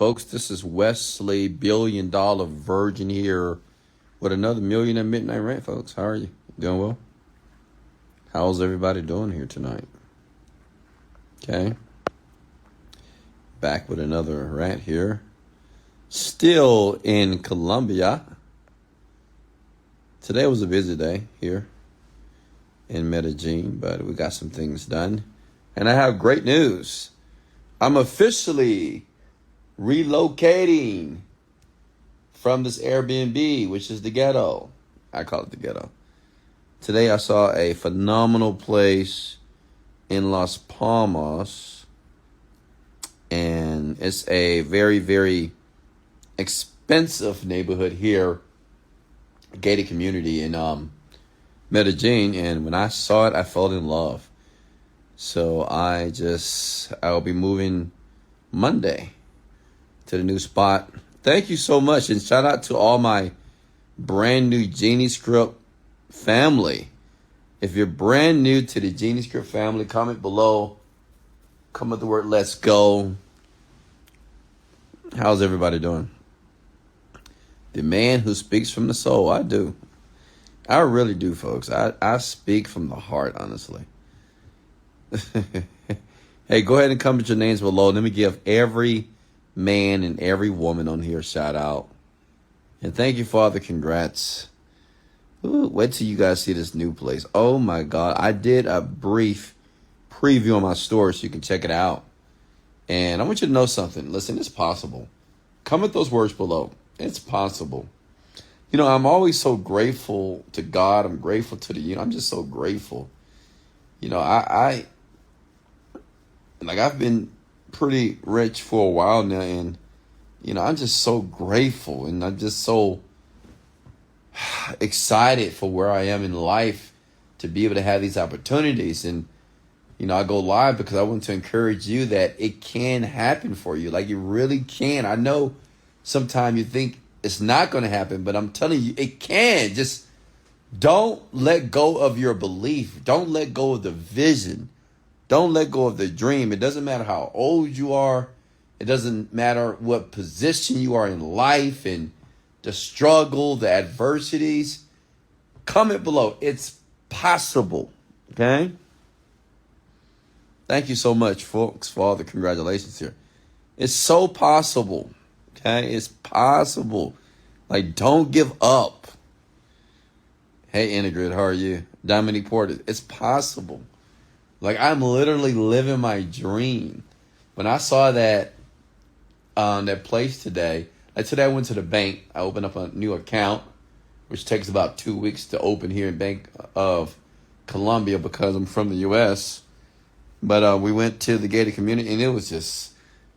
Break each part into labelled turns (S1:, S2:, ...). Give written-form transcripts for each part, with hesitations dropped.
S1: folks? This is Wesley $1 billion Virgin here with another Millionaire Midnight rant, folks. How are you? Doing well? How's everybody doing here tonight? Okay. Back with another rant here. Still in Colombia. Today was a busy day here in Medellin, but we got some things done. And I have great news. I'm officially relocating from this Airbnb, which is the ghetto. I call it the ghetto. Today I saw a phenomenal place in Las Palmas. And it's a very, very expensive neighborhood here, gated community in Medellin. And when I saw it, I fell in love. So I'll be moving Monday to the new spot. Thank you so much. And shout out to all my brand new Genie Script family. If you're brand new to the Genie Script family, comment below. Come with the word, let's go. How's everybody doing? The man who speaks from the soul. I do. I really do, folks. I speak from the heart, honestly. Hey, go ahead and comment your names below. Let me give every man and every woman on here a shout out. And thank you for all the congrats. Ooh, wait till you guys see this new place. Oh my God. I did a brief preview on my story so you can check it out. And I want you to know something. Listen, it's possible. Comment those words below. It's possible. You know, I'm always so grateful to God. I'm grateful to I'm just so grateful. You know, I've been pretty rich for a while now, and, you know, I'm just so grateful, and I'm just so excited for where I am in life to be able to have these opportunities. And, you know, I go live because I want to encourage you that it can happen for you. Like, it really can. I know sometimes you think it's not going to happen, but I'm telling you, it can. Just don't let go of your belief. Don't let go of the vision. Don't let go of the dream. It doesn't matter how old you are. It doesn't matter what position you are in life and the struggle, the adversities. Comment below. It's possible. Okay? Thank you so much, folks, for all the congratulations here. It's so possible. Okay? It's possible. Like, don't give up. Hey, Ingrid, how are you? Dominique Porter. It's possible. Like, I'm literally living my dream. When I saw that place today, I went to the bank. I opened up a new account, which takes about 2 weeks to open here in Bank of Colombia because I'm from the U.S. But we went to the gated community, and it was just,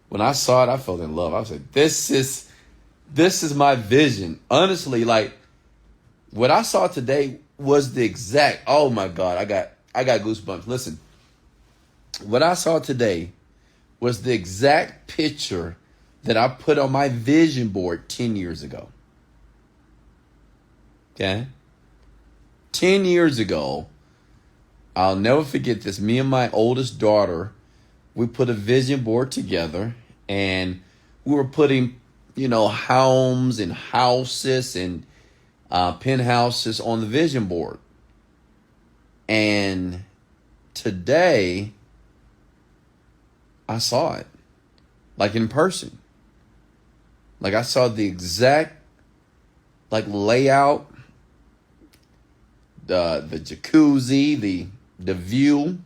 S1: when I saw it, I fell in love. I was like, this is my vision. Honestly, like, what I saw today was the exact, oh my God, I got goosebumps. Listen. What I saw today was the exact picture that I put on my vision board 10 years ago. Okay? 10 years ago, I'll never forget this. Me and my oldest daughter, we put a vision board together, and we were putting, you know, homes and houses and penthouses on the vision board. And today, I saw it, like, in person. Like, I saw the exact, like, layout, the jacuzzi, the view,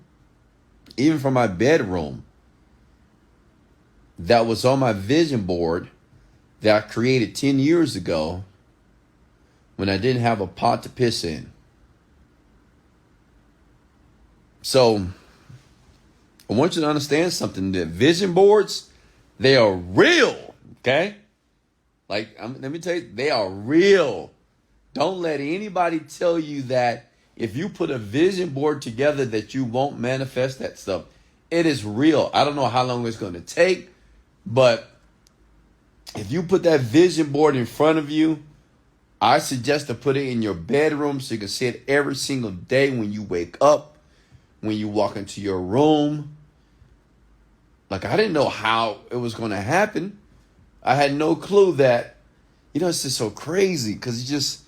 S1: even from my bedroom, that was on my vision board that I created 10 years ago when I didn't have a pot to piss in. So I want you to understand something. The vision boards, they are real, okay? Like, let me tell you, they are real. Don't let anybody tell you that if you put a vision board together that you won't manifest that stuff. It is real. I don't know how long it's going to take, but if you put that vision board in front of you, I suggest to put it in your bedroom so you can see it every single day when you wake up, when you walk into your room. Like, I didn't know how it was going to happen, I had no clue that, it's just so crazy because you just,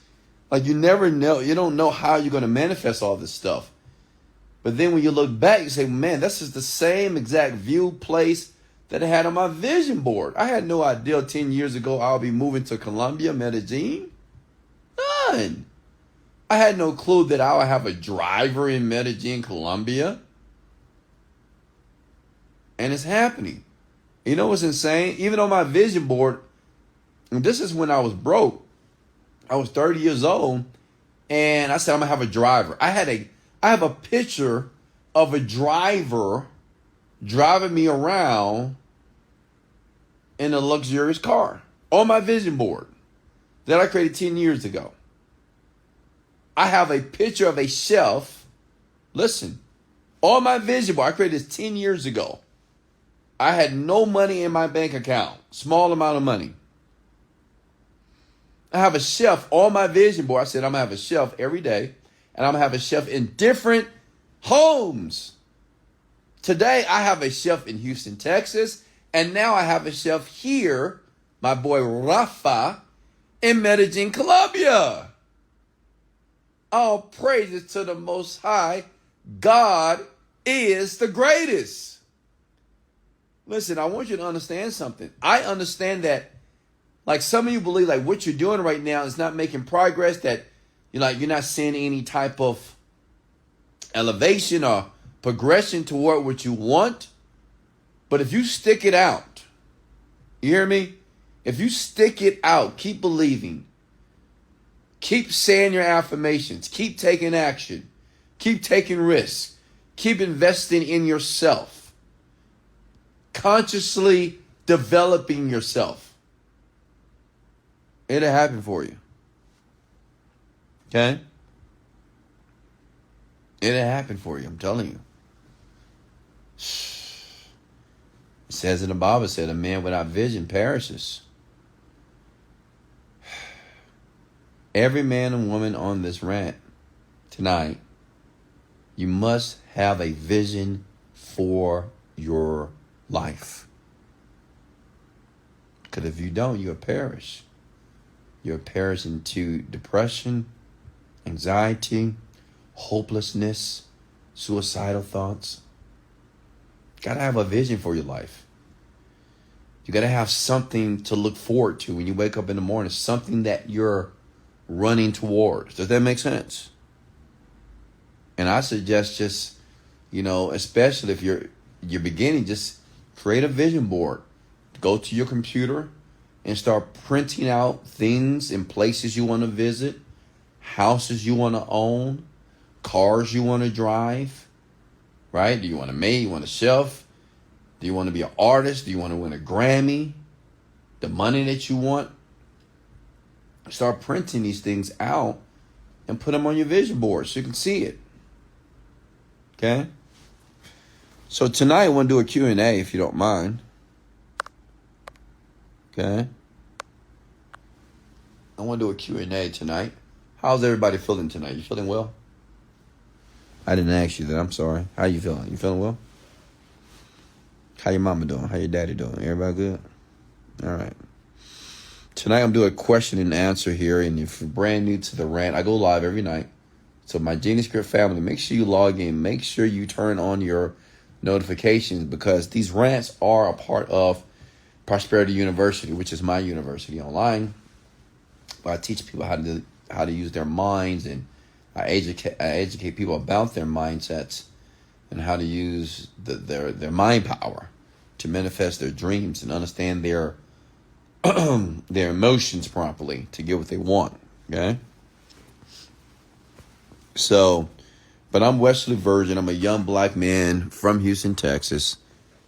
S1: like, you never know. You don't know how you're going to manifest all this stuff. But then when you look back, you say, man, this is the same exact view place that I had on my vision board. I had no idea 10 years ago I'll be moving to Colombia, Medellin. None. I had no clue that I would have a driver in Medellin, Colombia. And it's happening. You know what's insane? Even on my vision board, and this is when I was broke. I was 30 years old, and I said, I'm going to have a driver. I have a picture of a driver driving me around in a luxurious car on my vision board that I created 10 years ago. I have a picture of a shelf. Listen, on my vision board, I created this 10 years ago. I had no money in my bank account, small amount of money. I have a shelf on my vision board. I said, I'm going to have a shelf every day, and I'm going to have a shelf in different homes. Today, I have a shelf in Houston, Texas, and now I have a shelf here, my boy Rafa, in Medellin, Colombia. All praises to the Most High. God is the greatest. Listen, I want you to understand something. I understand that, like, some of you believe like what you're doing right now is not making progress, that you're not seeing any type of elevation or progression toward what you want. But if you stick it out, you hear me? If you stick it out, keep believing, keep saying your affirmations, keep taking action, keep taking risks, keep investing in yourself, consciously developing yourself, it'll happen for you. Okay? It'll happen for you, I'm telling you. It says in the Bible, said a man without vision perishes. Every man and woman on this rant tonight, you must have a vision for your life. Because if you don't, you'll perish. You'll perish into depression, anxiety, hopelessness, suicidal thoughts. You gotta have a vision for your life. You gotta have something to look forward to when you wake up in the morning, something that you're running towards. Does that make sense? And I suggest just, especially if you're beginning, just create a vision board. Go to your computer and start printing out things and places you want to visit, houses you want to own, cars you want to drive, right? Do you want a maid? You want a chef? Do you want to be an artist? Do you want to win a Grammy? The money that you want? Start printing these things out and put them on your vision board so you can see it. Okay? So tonight I want to do a Q&A if you don't mind. Okay? I want to do a Q&A tonight. How's everybody feeling tonight? You feeling well? I didn't ask you that. I'm sorry. How you feeling? You feeling well? How your mama doing? How your daddy doing? Everybody good? All right. Tonight I'm doing a question and answer here. And if you're brand new to the rant, I go live every night. So my Genius Script family, make sure you log in. Make sure you turn on your notifications, because these rants are a part of Prosperity University, which is my university online, where I teach people how to use their minds, and I educate people about their mindsets and how to use their mind power to manifest their dreams and understand their emotions properly to get what they want. Okay. So, but I'm Wesley Virgin. I'm a young black man from Houston, Texas.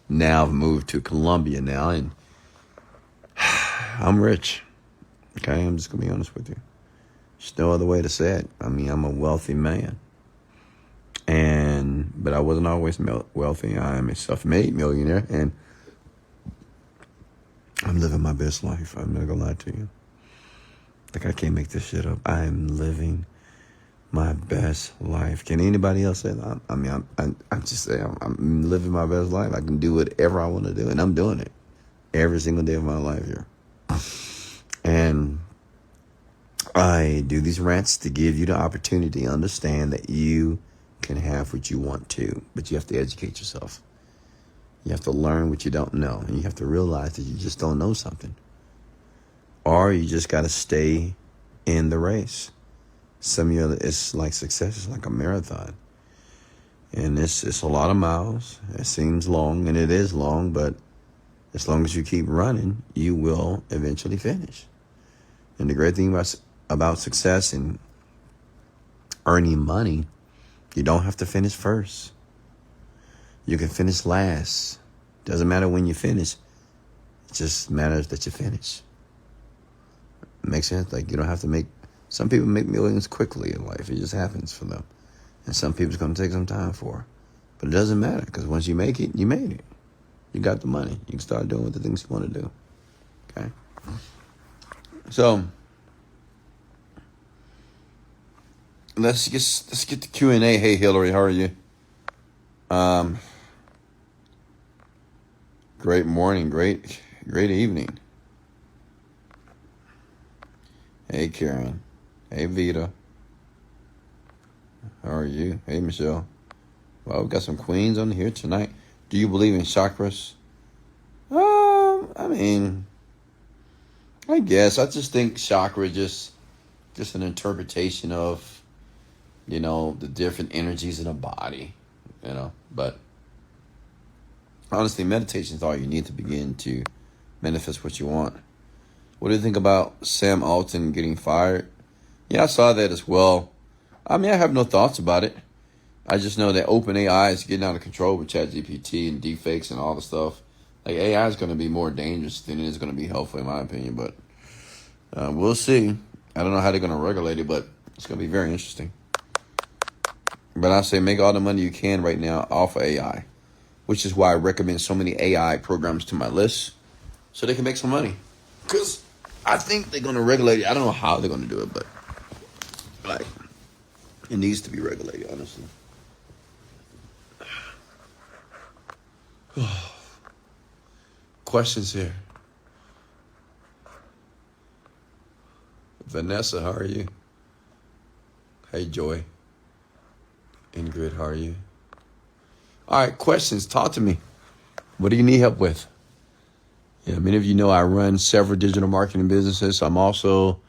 S1: Now I've moved to Colombia now, and I'm rich. Okay, I'm just gonna be honest with you. There's no other way to say it. I mean, I'm a wealthy man, but I wasn't always wealthy. I am a self-made millionaire, and I'm living my best life. I'm not gonna lie to you. Like, I can't make this shit up. I am living my best life. Can anybody else say that? I'm just saying, I'm living my best life. I can do whatever I want to do, and I'm doing it every single day of my life here. And I do these rants to give you the opportunity to understand that you can have what you want to, but you have to educate yourself. You have to learn what you don't know, and you have to realize that you just don't know something. Or you just got to stay in the race. Some of you, it's like success is like a marathon. And it's a lot of miles. It seems long, and it is long, but as long as you keep running, you will eventually finish. And the great thing about success and earning money, you don't have to finish first. You can finish last. Doesn't matter when you finish. It just matters that you finish. Makes sense? Like, you don't have to make... Some people make millions quickly in life. It just happens for them. And some people it's going to take some time for. But it doesn't matter, because once you make it, you made it. You got the money. You can start doing the things you want to do. Okay? So, let's get to Q&A. Hey, Hillary, how are you? Great morning, great evening. Hey, Karen. Hey, Vita. How are you? Hey, Michelle. Well, we've got some queens on here tonight. Do you believe in chakras? I mean, I guess. I just think chakra is just an interpretation of, the different energies in a body, But honestly, meditation is all you need to begin to manifest what you want. What do you think about Sam Altman getting fired? Yeah, I saw that as well. I mean, I have no thoughts about it. I just know that OpenAI is getting out of control with ChatGPT and deepfakes and all the stuff. Like, AI is going to be more dangerous than it is going to be helpful, in my opinion. But we'll see. I don't know how they're going to regulate it, but it's going to be very interesting. But I say make all the money you can right now off of AI, which is why I recommend so many AI programs to my list so they can make some money. Because I think they're going to regulate it. I don't know how they're going to do it, but like, it needs to be regulated, honestly. Questions here. Vanessa, how are you? Hey, Joy. Ingrid, how are you? All right, questions. Talk to me. What do you need help with? Yeah, many of you know I run several digital marketing businesses. I'm also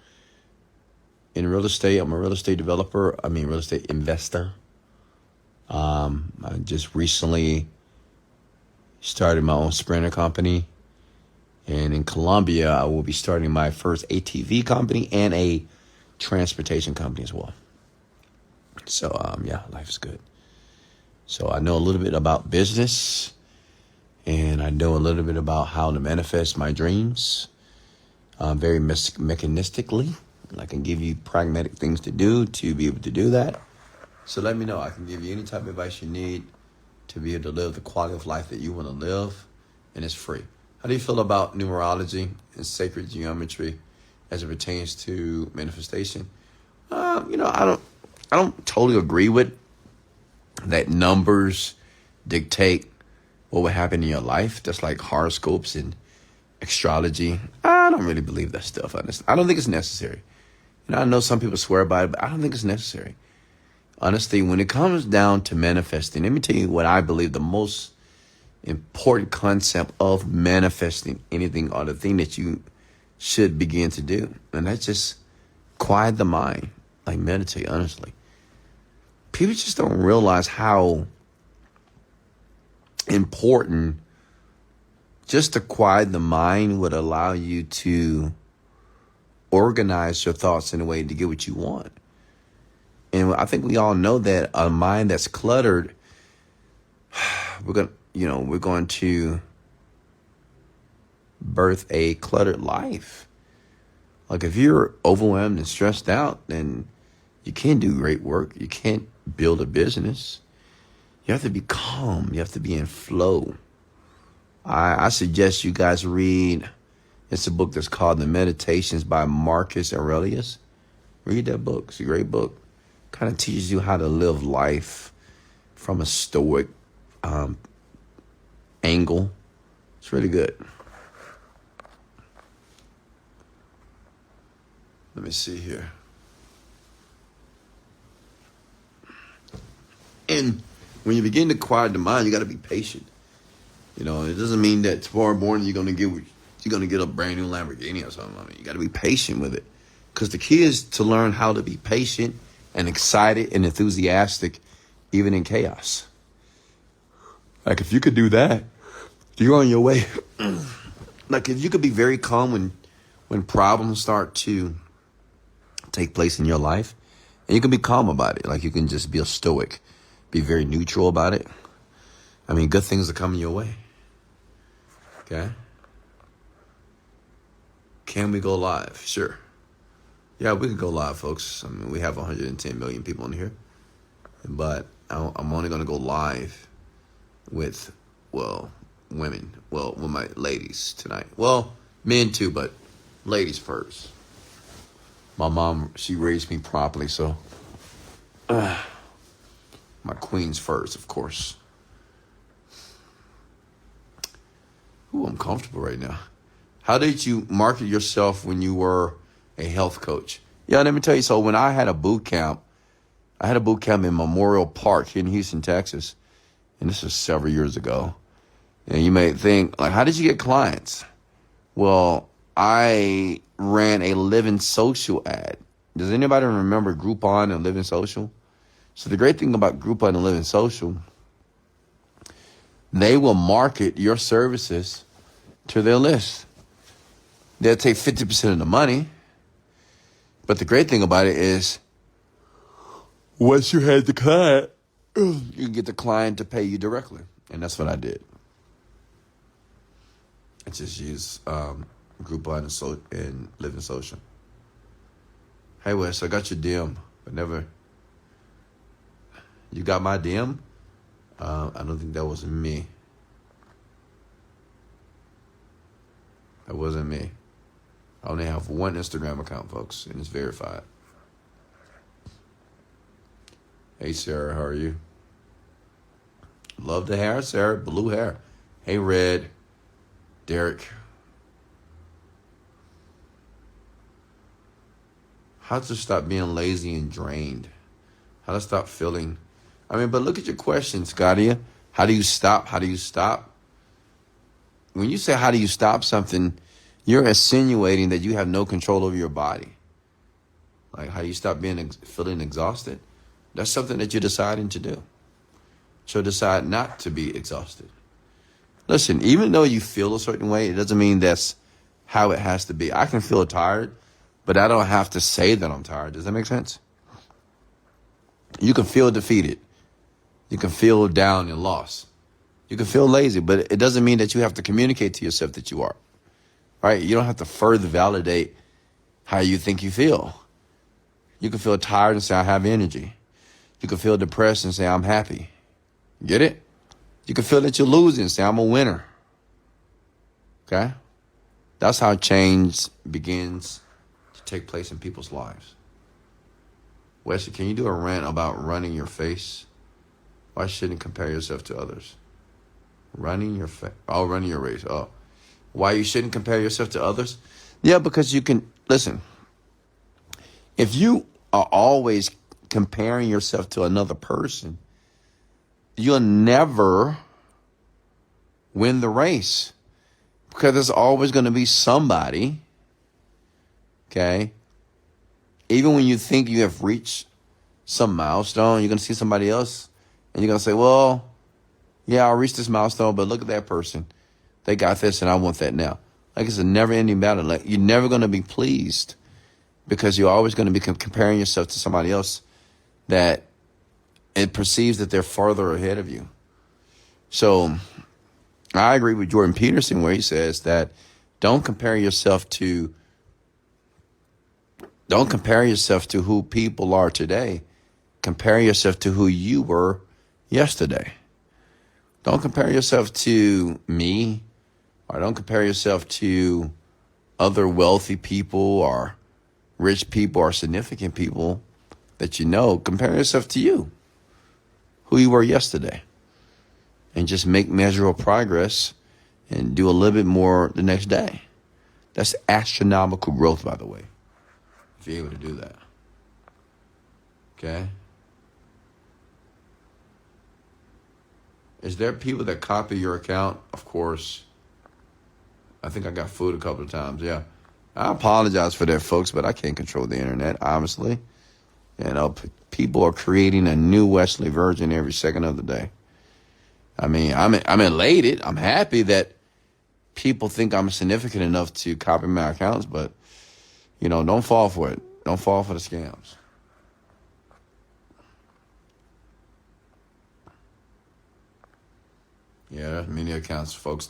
S1: in real estate. I'm a real estate developer. Real estate investor. I just recently started my own Sprinter company. And in Colombia, I will be starting my first ATV company and a transportation company as well. So, life is good. So I know a little bit about business, and I know a little bit about how to manifest my dreams very mechanistically. I can give you pragmatic things to do to be able to do that. So let me know. I can give you any type of advice you need to be able to live the quality of life that you want to live, and it's free. How do you feel about numerology and sacred geometry as it pertains to manifestation? I don't totally agree with that numbers dictate what would happen in your life. Just like horoscopes and astrology. I don't really believe that stuff, honestly. I don't think it's necessary. I know some people swear by it, but I don't think it's necessary. Honestly, when it comes down to manifesting, let me tell you what I believe the most important concept of manifesting anything, or the thing that you should begin to do. And that's just quiet the mind, like meditate, honestly. People just don't realize how important just to quiet the mind would allow you to organize your thoughts in a way to get what you want. And I think we all know that a mind that's cluttered, we're going to birth a cluttered life. Like, if you're overwhelmed and stressed out, then you can't do great work. You can't build a business. You have to be calm. You have to be in flow. I suggest you guys read, it's a book that's called The Meditations by Marcus Aurelius. Read that book. It's a great book. Kind of teaches you how to live life from a stoic angle. It's really good. Let me see here. And when you begin to quiet the mind, you got to be patient. You know, it doesn't mean that tomorrow morning you're gonna get a brand new Lamborghini or something. I mean, you got to be patient with it, because the key is to learn how to be patient and excited and enthusiastic, even in chaos. Like if you could do that, you're on your way. Like if you could be very calm when problems start to take place in your life, and you can be calm about it. Like you can just be a stoic, be very neutral about it. I mean, good things are coming your way. Okay. Can we go live? Sure. Yeah, we can go live, folks. I mean, we have 110 million people in here. But I'm only going to go live with, women. Well, with my ladies tonight. Well, men too, but ladies first. My mom, she raised me properly, so my queens first, of course. Ooh, I'm comfortable right now. How did you market yourself when you were a health coach? Yeah, let me tell you. So when I had a boot camp in Memorial Park here in Houston, Texas. And this was several years ago. And you may think, like, how did you get clients? Well, I ran a Living Social ad. Does anybody remember Groupon and Living Social? So the great thing about Groupon and Living Social, they will market your services to their list. They'll take 50% of the money. But the great thing about it is, once you had the client, you can get the client to pay you directly. And that's what I did. I just used Groupon and Living Social. Hey, Wes, I got your DM, but never. You got my DM? I don't think that was me. That wasn't me. I only have one Instagram account, folks, and it's verified. Hey, Sarah, how are you? Love the hair, Sarah. Blue hair. Hey, Red. Derek. How to stop being lazy and drained. How to stop feeling. I mean, but look at your question, Scottia. How do you stop? How do you stop? When you say how do you stop something, you're insinuating that you have no control over your body. Like, how do you stop feeling exhausted? That's something that you're deciding to do. So decide not to be exhausted. Listen, even though you feel a certain way, it doesn't mean that's how it has to be. I can feel tired, but I don't have to say that I'm tired. Does that make sense? You can feel defeated. You can feel down and lost. You can feel lazy, but it doesn't mean that you have to communicate to yourself that you are. Right? You don't have to further validate how you think you feel. You can feel tired and say, I have energy. You can feel depressed and say, I'm happy. Get it? You can feel that you're losing and say, I'm a winner. Okay? That's how change begins to take place in people's lives. Wesley, can you do a rant about running your face? Why shouldn't compare yourself to others? Running your race. Oh, why you shouldn't compare yourself to others? Yeah, because you can, listen, if you are always comparing yourself to another person, you'll never win the race, because there's always going to be somebody, okay? Even when you think you have reached some milestone, you're going to see somebody else and you're going to say, well, yeah, I reached this milestone, but look at that person. They got this and I want that now. Like, it's a never-ending battle. Like, you're never going to be pleased, because you're always going to be comparing yourself to somebody else that it perceives that they're farther ahead of you. So I agree with Jordan Peterson where he says that don't compare yourself to who people are today. Compare yourself to who you were yesterday. Don't compare yourself to me, or don't compare yourself to other wealthy people or rich people or significant people that you know. Compare yourself to you, who you were yesterday, and just make measurable progress and do a little bit more the next day. That's astronomical growth, by the way. if you're able to do that. Okay? Is there people that copy your account? Of course. I think I got food a couple of times, yeah. I apologize for that, folks, but I can't control the internet, obviously. You know, people are creating a new Wesley Virgin every second of the day. I mean, I'm elated. I'm happy that people think I'm significant enough to copy my accounts, but, you know, don't fall for it. Don't fall for the scams. Yeah, there's many accounts, folks.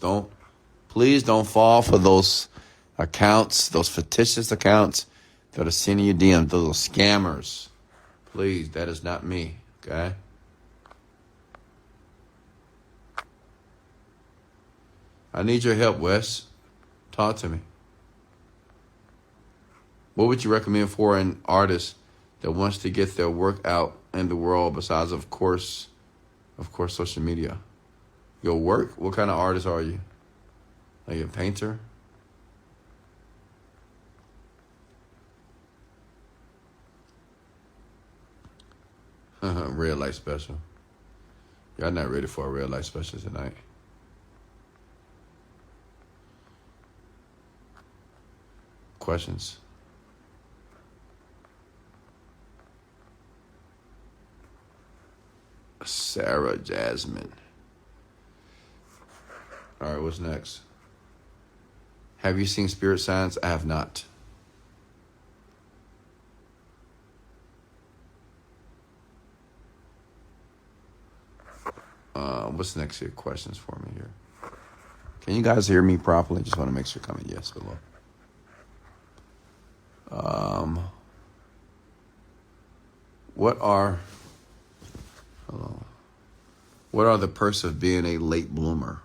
S1: Please don't fall for those accounts, those fictitious accounts that are sending you DMs, those scammers. Please, that is not me, okay? I need your help, Wes. Talk to me. What would you recommend for an artist that wants to get their work out in the world besides, of course, social media? Your work? What kind of artist are you? Are you a painter? Red light special. Y'all not ready for a red light special tonight. Questions? Sarah Jasmine. All right, what's next? Have you seen spirit signs? I have not. What's next here? Questions for me here. Can you guys hear me properly? Just want to make sure coming. Yes, hello. What are the perks of being a late bloomer?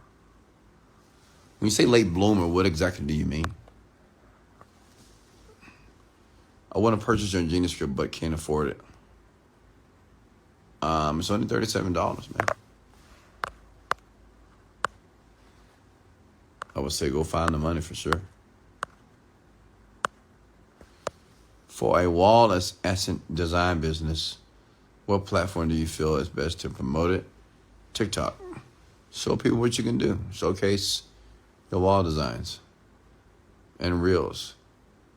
S1: When you say late bloomer, what exactly do you mean? I want to purchase your Genius script, but can't afford it. It's only $37, man. I would say go find the money for sure. For a wall essence design business, what platform do you feel is best to promote it? TikTok. Show people what you can do. Showcase your wall designs and reels.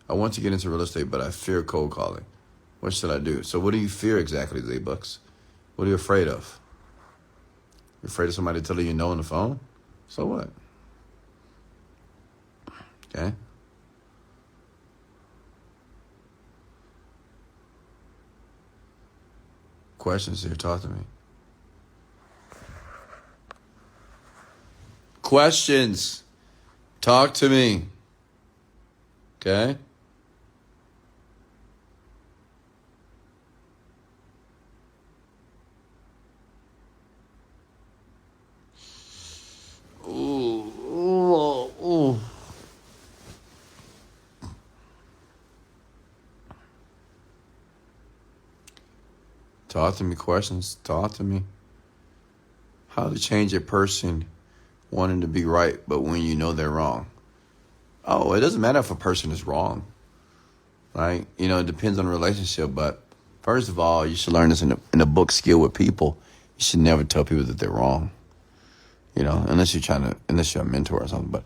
S1: I want to get into real estate, but I fear cold calling. What should I do? So what do you fear exactly, Z-Bucks? What are you afraid of? You're afraid of somebody telling you no on the phone? So what? Okay. Questions here, talk to me. Questions. Talk to me. Okay? Ooh. Talk to me, questions. Talk to me. How to change a person wanting to be right, but when you know they're wrong. Oh, it doesn't matter if a person is wrong, right? You know, it depends on the relationship, but first of all, you should learn this in a book, Skill with People. You should never tell people that they're wrong, you know, unless you're a mentor or something, but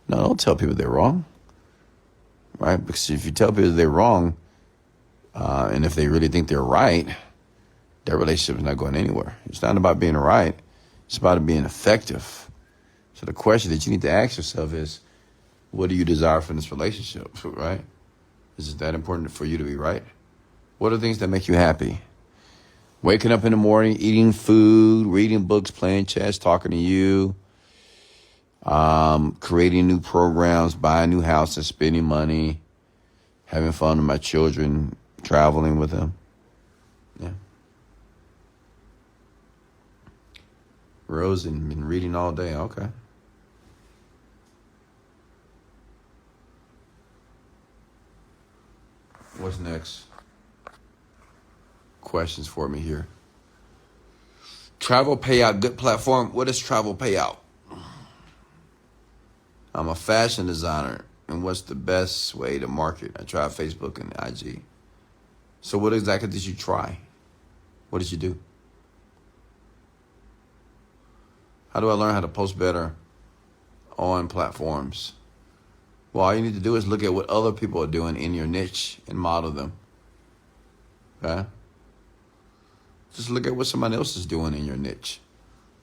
S1: no, don't tell people they're wrong, right? Because if you tell people they're wrong, and if they really think they're right, their relationship is not going anywhere. It's not about being right. It's about being effective. So the question that you need to ask yourself is, what do you desire from this relationship, right? Is it that important for you to be right? What are things that make you happy? Waking up in the morning, eating food, reading books, playing chess, talking to you, creating new programs, buying new houses, spending money, having fun with my children, traveling with them. Yeah. Rose and been reading all day. Okay. What's next? Questions for me here. Travel Payout, good platform. What is Travel Payout? I'm a fashion designer. and what's the best way to market. I tried Facebook and IG. So what exactly did you try? What did you do? How do I learn how to post better on platforms? Well, all you need to do is look at what other people are doing in your niche and model them. Okay? Just look at what somebody else is doing in your niche.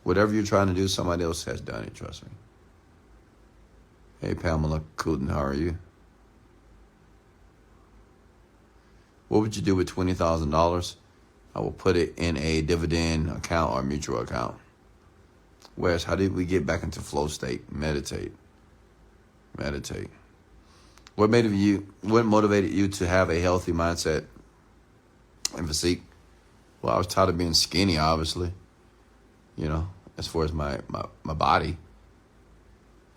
S1: Whatever you're trying to do, somebody else has done it, trust me. Hey, Pamela Cooten, how are you? What would you do with $20,000? I will put it in a dividend account or mutual account. Wes, how did we get back into flow state? Meditate. Meditate. What motivated you to have a healthy mindset and physique? Well, I was tired of being skinny, obviously. You know, as far as my body.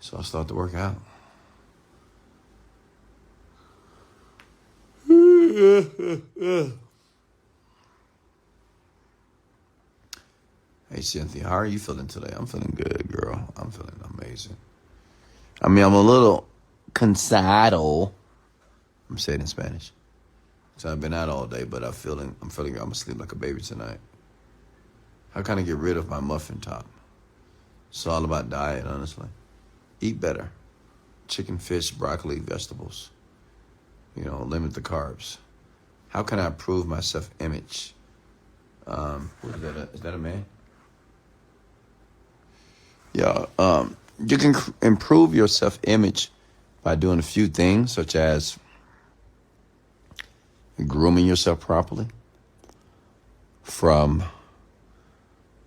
S1: So I started to work out. Hey, Cynthia, how are you feeling today? I'm feeling good, girl. I'm feeling amazing. I mean, I'm a little cansado. I'm saying it in Spanish. So I've been out all day, but I'm feeling I'm gonna sleep like a baby tonight. How can I get rid of my muffin top? It's all about diet, honestly. Eat better. Chicken, fish, broccoli, vegetables. You know, limit the carbs. How can I improve my self-image? What is that? Is that a man? Yeah. You can improve your self-image by doing a few things, such as grooming yourself properly, from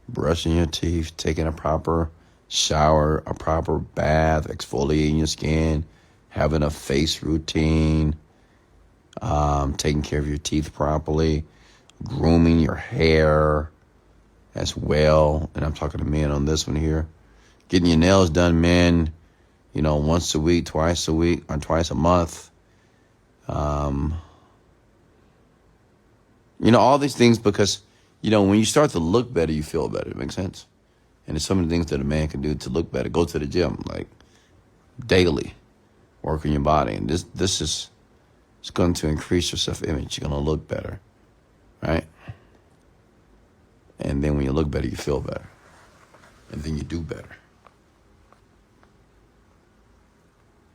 S1: brushing your teeth, taking a proper shower, a proper bath, exfoliating your skin, having a face routine, taking care of your teeth properly, grooming your hair as well. And I'm talking to men on this one here. Getting your nails done, men, you know, once a week, twice a week, or twice a month. You know, all these things because, you know, when you start to look better, you feel better. It makes sense. And it's some of the things that a man can do to look better. Go to the gym, like, daily. Work on your body. And this is, it's going to increase your self-image. You're going to look better, right? And then when you look better, you feel better. And then you do better.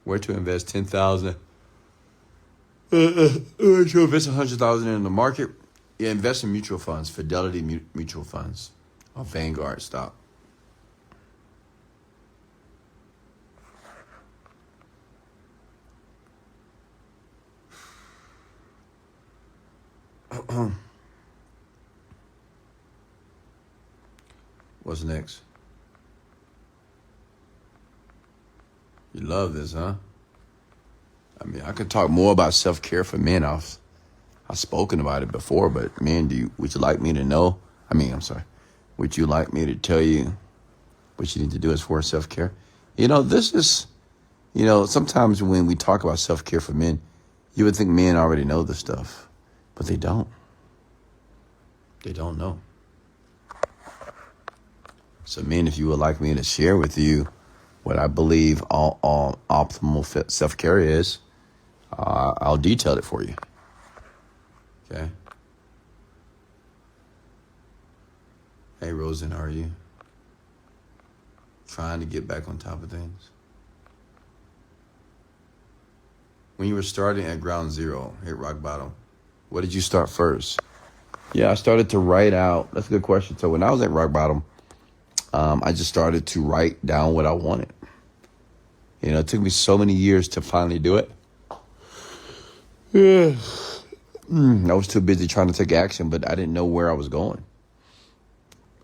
S1: Where to invest $10,000? Where to invest $100,000 in the market? Yeah, invest in mutual funds, Fidelity mutual funds, or Vanguard stock. What's next? You love this, huh? I mean, I could talk more about self-care for men. I've spoken about it before, but men, would you like me to know? Would you like me to tell you what you need to do as far as self-care? You know, this is, you know, sometimes when we talk about self-care for men, you would think men already know this stuff, but they don't. They don't know. So men, if you would like me to share with you what I believe all optimal self-care is, I'll detail it for you. Okay. Hey, Rosen, how are you? Trying to get back on top of things. When you were starting at ground zero, hit rock bottom, what did you start first? Yeah, I started to write out. That's a good question. So when I was at rock bottom, I just started to write down what I wanted. You know, it took me so many years to finally do it. Yeah. I was too busy trying to take action, but I didn't know where I was going.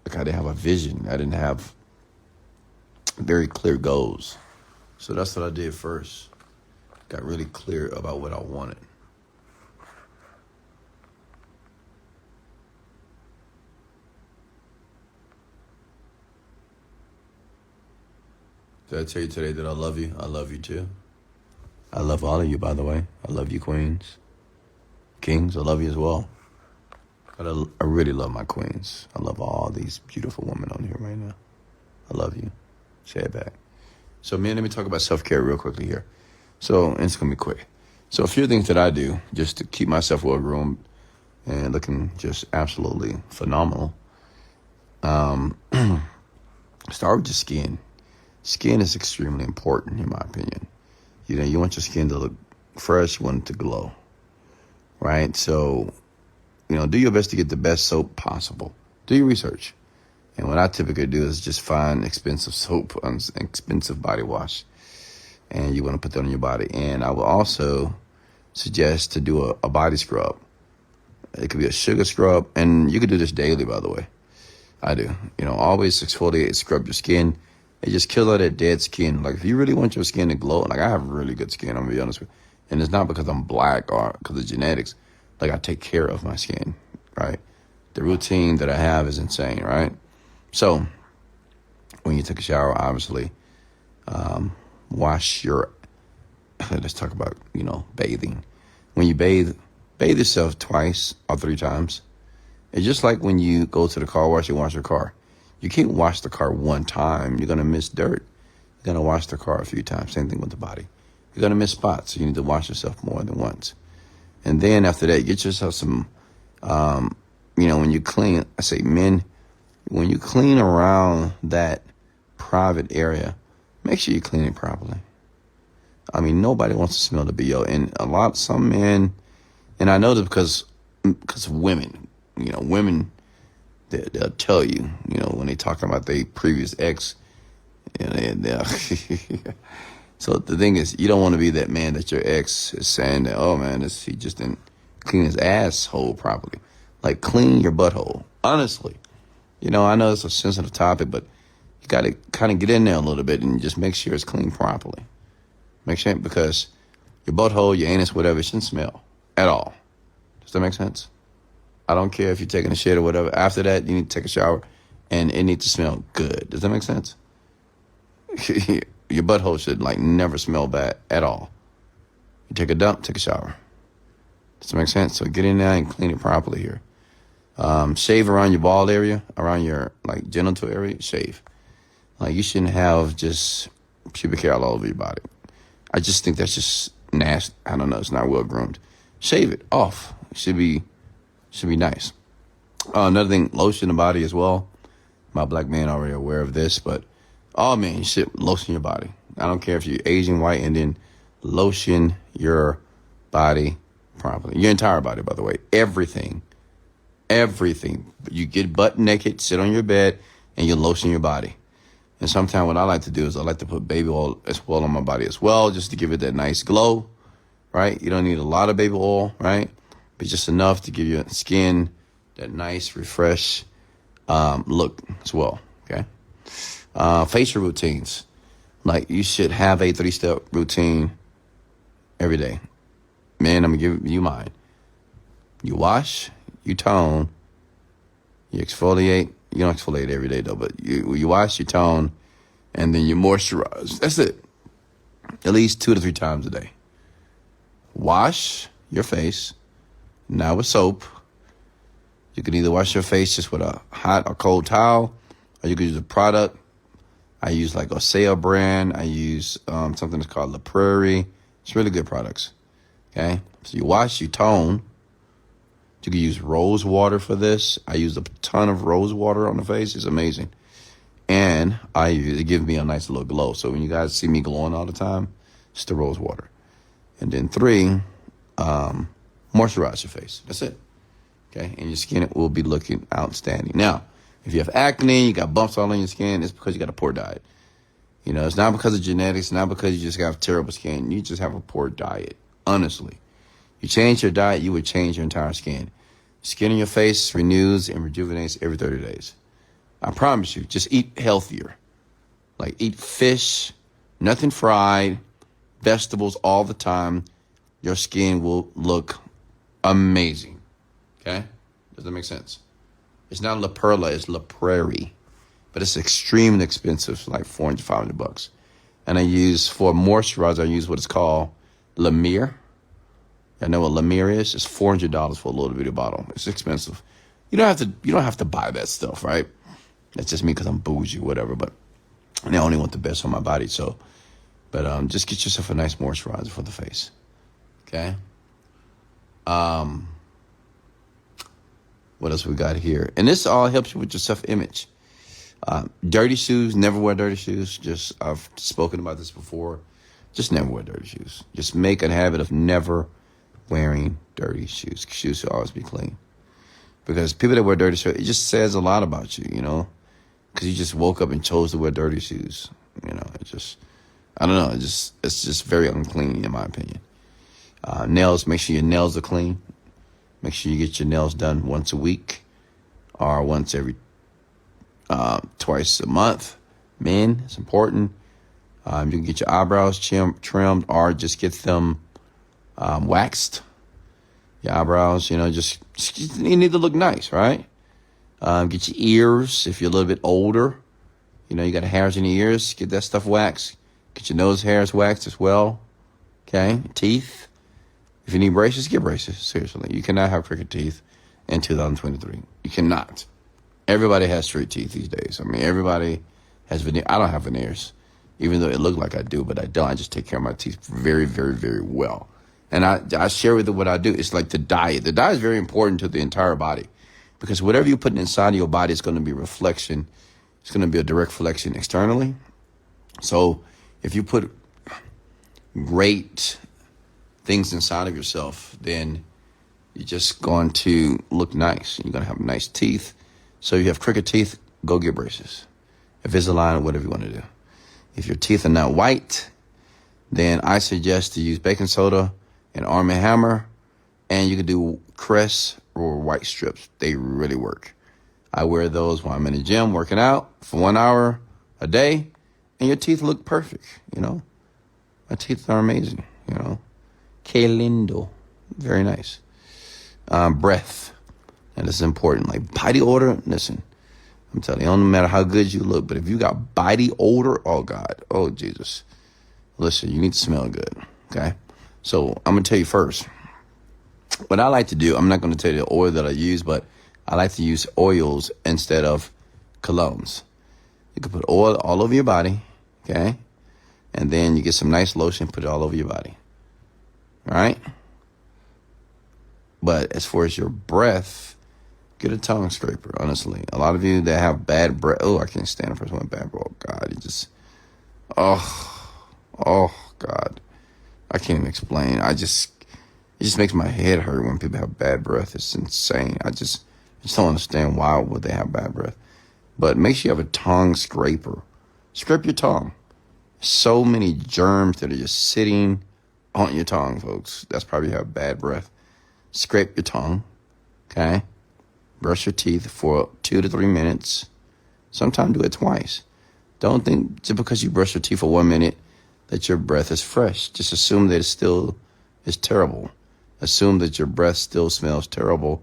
S1: Like, I didn't have a vision. I didn't have very clear goals. So that's what I did first. Got really clear about what I wanted. Did I tell you today that I love you? I love you too. I love all of you, by the way. I love you, queens. Kings, I love you as well. But I really love my queens. I love all these beautiful women on here right now. I love you. Say it back. So, man, let me talk about self-care real quickly here. So it's going to be quick. So a few things that I do just to keep myself well groomed and looking just absolutely phenomenal. Start with your skin. Skin is extremely important, in my opinion. You want your skin to look fresh, you want it to glow, right? So, do your best to get the best soap possible. Do your research. And what I typically do is just find expensive soap, expensive body wash, and you want to put that on your body. And I will also suggest to do a body scrub. It could be a sugar scrub, and you could do this daily, by the way. I do. Always exfoliate, scrub your skin. It just kills all that dead skin. Like, if you really want your skin to glow, like, I have really good skin, I'm going to be honest with you. And it's not because I'm black or because of genetics. Like, I take care of my skin, right? The routine that I have is insane, right? So, when you take a shower, obviously, wash your, let's talk about, bathing. When you bathe yourself twice or 3 times. It's just like when you go to the car wash, you wash your car. You can't wash the car one time. You're going to miss dirt. You're going to wash the car a few times. Same thing with the body. You're going to miss spots. So you need to wash yourself more than once. And then after that, get yourself some, when you clean, I say men, when you clean around that private area, make sure you clean it properly. I mean, nobody wants to smell the BO. And some men, and I know this because of women, women, they'll tell you, when they talk about their previous ex, so the thing is, you don't want to be that man that your ex is saying that, oh man, he just didn't clean his asshole properly. Like, clean your butthole. Honestly, I know it's a sensitive topic, but you got to kind of get in there a little bit and just make sure it's clean properly. Make sure, because your butthole, your anus, whatever, it shouldn't smell at all. Does that make sense? I don't care if you're taking a shit or whatever. After that, you need to take a shower, and it needs to smell good. Does that make sense? Your butthole should, never smell bad at all. You take a dump, take a shower. Does that make sense? So get in there and clean it properly here. Shave around your bald area, around your, genital area, shave. You shouldn't have just pubic hair all over your body. I just think that's just nasty. I don't know. It's not well groomed. Shave it off. It should be nice. Another thing, lotion the body as well. My black man already aware of this, but you should lotion your body. I don't care if you're Asian, white, and then lotion your body properly. Your entire body, by the way. Everything. You get butt naked, sit on your bed, and you lotion your body. And sometimes what I like to do is I like to put baby oil as well on my body as well, just to give it that nice glow, right? You don't need a lot of baby oil, right? But just enough to give your skin that nice, refresh look as well, okay? Facial routines. You should have a 3-step routine every day. Man, I'm going to give you mine. You wash, you tone, you exfoliate. You don't exfoliate every day, though, but you wash, you tone, and then you moisturize. That's it. At least 2 to 3 times a day. Wash your face, now with soap. You can either wash your face just with a hot or cold towel, or you can use a product. I use Osea brand. I use something that's called La Prairie. It's really good products. Okay? So you wash, you tone. You can use rose water for this. I use a ton of rose water on the face. It's amazing. And it gives me a nice little glow. So when you guys see me glowing all the time, it's the rose water. And then 3, moisturize your face. That's it. Okay? And your skin will be looking outstanding. Now, if you have acne, you got bumps all on your skin, it's because you got a poor diet. It's not because of genetics, not because you just have terrible skin. You just have a poor diet, honestly. You change your diet, you would change your entire skin. Skin on your face renews and rejuvenates every 30 days. I promise you, just eat healthier. Eat fish, nothing fried, vegetables all the time. Your skin will look amazing. Okay? Does that make sense? It's not La Perla, it's La Prairie. But it's extremely expensive, like $400, $500. And for moisturizer, I use what is called La Mer. I know what La Mer is. It's $400 for a little bitty bottle. It's expensive. You don't have to buy that stuff, right? That's just me because I'm bougie, whatever. But I only want the best on my body. So But just get yourself a nice moisturizer for the face. Okay. What else we got here? And this all helps you with your self-image. Dirty shoes, never wear dirty shoes. I've spoken about this before. Just never wear dirty shoes. Just make a habit of never wearing dirty shoes. Shoes should always be clean. Because people that wear dirty shoes, it just says a lot about you, because you just woke up and chose to wear dirty shoes. I don't know. It's just very unclean, in my opinion. Nails, make sure your nails are clean. Make sure you get your nails done once a week or once every twice a month. Men, it's important. You can get your eyebrows trimmed or just get them waxed. Your eyebrows, you need to look nice, right? Get your ears if you're a little bit older. You got hairs in your ears. Get that stuff waxed. Get your nose hairs waxed as well. Okay, teeth. If you need braces, get braces. Seriously, you cannot have crooked teeth in 2023. You cannot. Everybody has straight teeth these days. Everybody has veneers. I don't have veneers, even though it looked like I do, but I don't. I just take care of my teeth very, very, very well. And I share with you what I do. It's like the diet. The diet is very important to the entire body because whatever you put inside of your body is going to be a reflection. It's going to be a direct reflection externally. So if you put great things inside of yourself, then you're just going to look nice. You're going to have nice teeth. So you have crooked teeth, go get braces. Invisalign, whatever you want to do. If your teeth are not white, then I suggest to use baking soda and Arm & Hammer, and you can do Crest or white strips. They really work. I wear those when I'm in the gym working out for 1 hour a day, and your teeth look perfect, My teeth are amazing, Que lindo. Very nice. Breath. And this is important. Like body odor, listen, I'm telling you, no matter how good you look, but if you got body odor, oh God, oh Jesus. Listen, you need to smell good, okay? So I'm going to tell you first. What I like to do, I'm not going to tell you the oil that I use, but I like to use oils instead of colognes. You can put oil all over your body, okay? And then you get some nice lotion, put it all over your body. All right? But as far as your breath, get a tongue scraper, honestly. A lot of you that have bad breath, I can't stand the first one, bad breath. Oh, God, God. I can't even explain. It just makes my head hurt when people have bad breath. It's insane. I just don't understand why would they have bad breath. But make sure you have a tongue scraper. Scrape your tongue. So many germs that are just sitting on your tongue, folks. That's probably you have bad breath. Scrape your tongue, okay? Brush your teeth for 2 to 3 minutes. Sometimes do it twice. Don't think just because you brush your teeth for 1 minute that your breath is fresh. Just assume that it still is terrible. Assume that your breath still smells terrible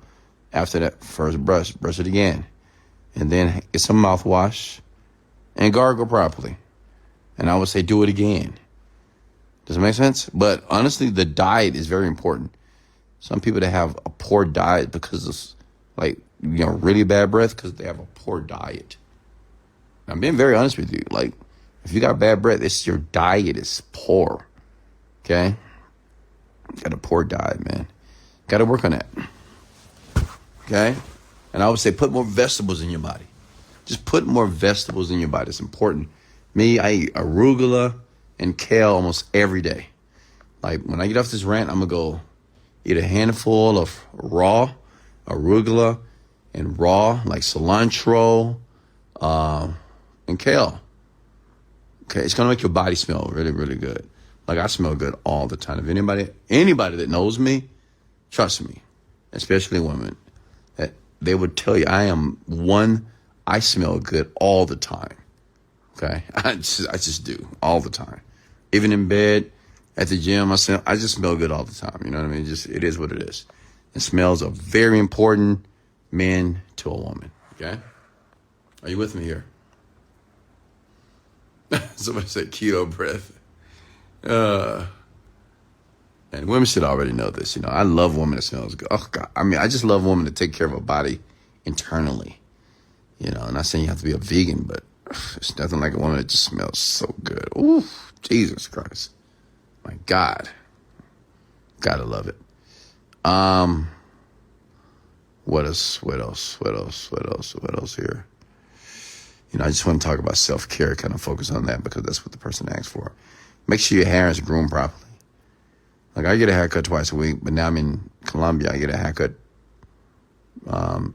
S1: after that first brush. Brush it again. And then get some mouthwash and gargle properly. And I would say do it again. Does it make sense? But honestly, the diet is very important. Some people that have a poor diet because of really bad breath because they have a poor diet. I'm being very honest with you. Like, if you got bad breath, it's your diet is poor. Okay? Got a poor diet, man. Got to work on that. Okay? And I would say put more vegetables in your body. Just put more vegetables in your body. It's important. Me, I eat arugula and kale almost every day. Like, when I get off this rant, I'm going to go eat a handful of raw arugula and raw, like cilantro, and kale. Okay, it's going to make your body smell really, really good. Like, I smell good all the time. If anybody that knows me, trust me, especially women, that they would tell you I smell good all the time. Okay, I just do all the time. Even in bed, at the gym, I just smell good all the time. You know what I mean? It is what it is. And smells are very important, men to a woman. Okay, are you with me here? Somebody said keto breath. And women should already know this. I love women that smells good. Oh God, I just love women that take care of her body internally. I'm not saying you have to be a vegan, but it's nothing like a woman that just smells so good. Ooh, Jesus Christ. My God. Gotta love it. What else here? I just want to talk about self-care, kind of focus on that because that's what the person asked for. Make sure your hair is groomed properly. Like, I get a haircut twice a week, but now I'm in Colombia. I get a haircut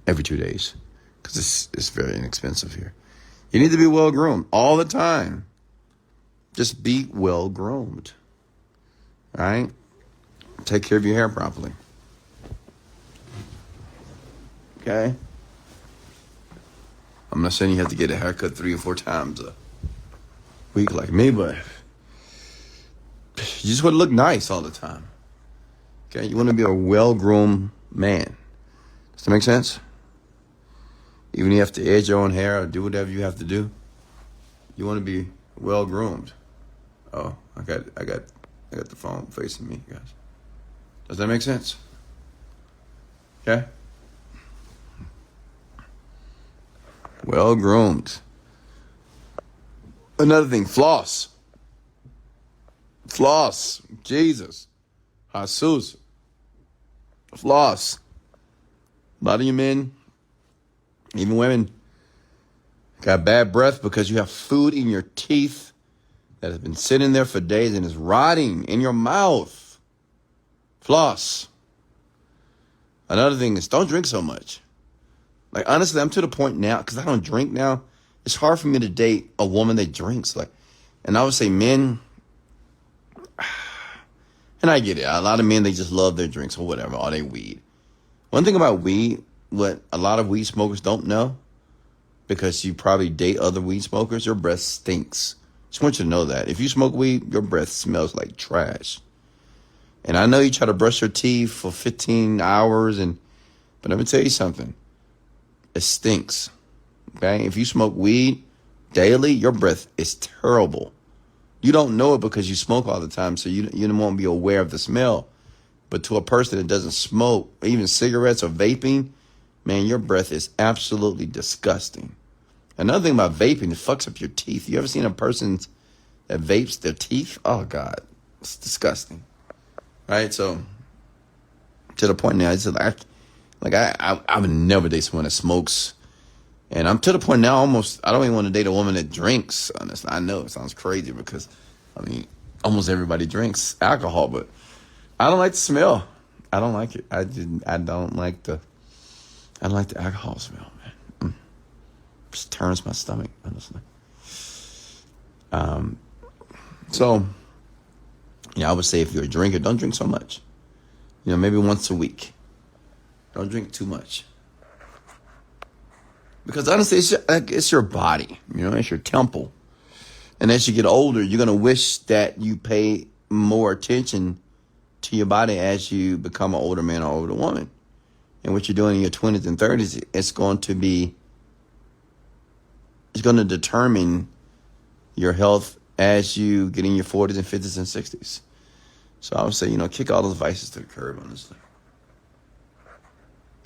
S1: every 2 days because it's very inexpensive here. You need to be well-groomed all the time. Just be well-groomed. All right? Take care of your hair properly. Okay? I'm not saying you have to get a haircut 3 or 4 times a week like me, but you just want to look nice all the time. Okay? You want to be a well-groomed man. Does that make sense? Even if you have to edge your own hair or do whatever you have to do, you want to be well-groomed. Oh, I got the phone facing me, guys. Does that make sense? Okay? Well-groomed. Another thing, floss. Floss. Jesus. Jesus. Floss. A lot of you men, even women, got bad breath because you have food in your teeth that has been sitting there for days and is rotting in your mouth. Floss. Another thing is, don't drink so much. Like, honestly, I'm to the point now, because I don't drink now, it's hard for me to date a woman that drinks. Like, and I would say men, and I get it. A lot of men, they just love their drinks or whatever, or they weed. One thing about weed, what a lot of weed smokers don't know, because you probably date other weed smokers, your breath stinks. Just want you to know that. If you smoke weed, your breath smells like trash. And I know you try to brush your teeth for 15 hours, but let me tell you something. It stinks. Okay? If you smoke weed daily, your breath is terrible. You don't know it because you smoke all the time, so you won't be aware of the smell. But to a person that doesn't smoke, even cigarettes or vaping, man, your breath is absolutely disgusting. Another thing about vaping, it fucks up your teeth. You ever seen a person that vapes their teeth? Oh, God. It's disgusting. Right? So, to the point now, I would never date someone that smokes. And I'm to the point now I don't even want to date a woman that drinks, honestly. I know it sounds crazy because, almost everybody drinks alcohol, but I don't like the smell. I don't like it. I don't like the alcohol smell, man. Just turns my stomach, honestly. So, I would say if you're a drinker, don't drink so much. Maybe once a week. Don't drink too much. Because honestly, it's your body. It's your temple. And as you get older, you're going to wish that you pay more attention to your body as you become an older man or older woman. And what you're doing in your 20s and 30s, it's going to determine your health as you get in your 40s and 50s and 60s. So I would say, kick all those vices to the curb, honestly.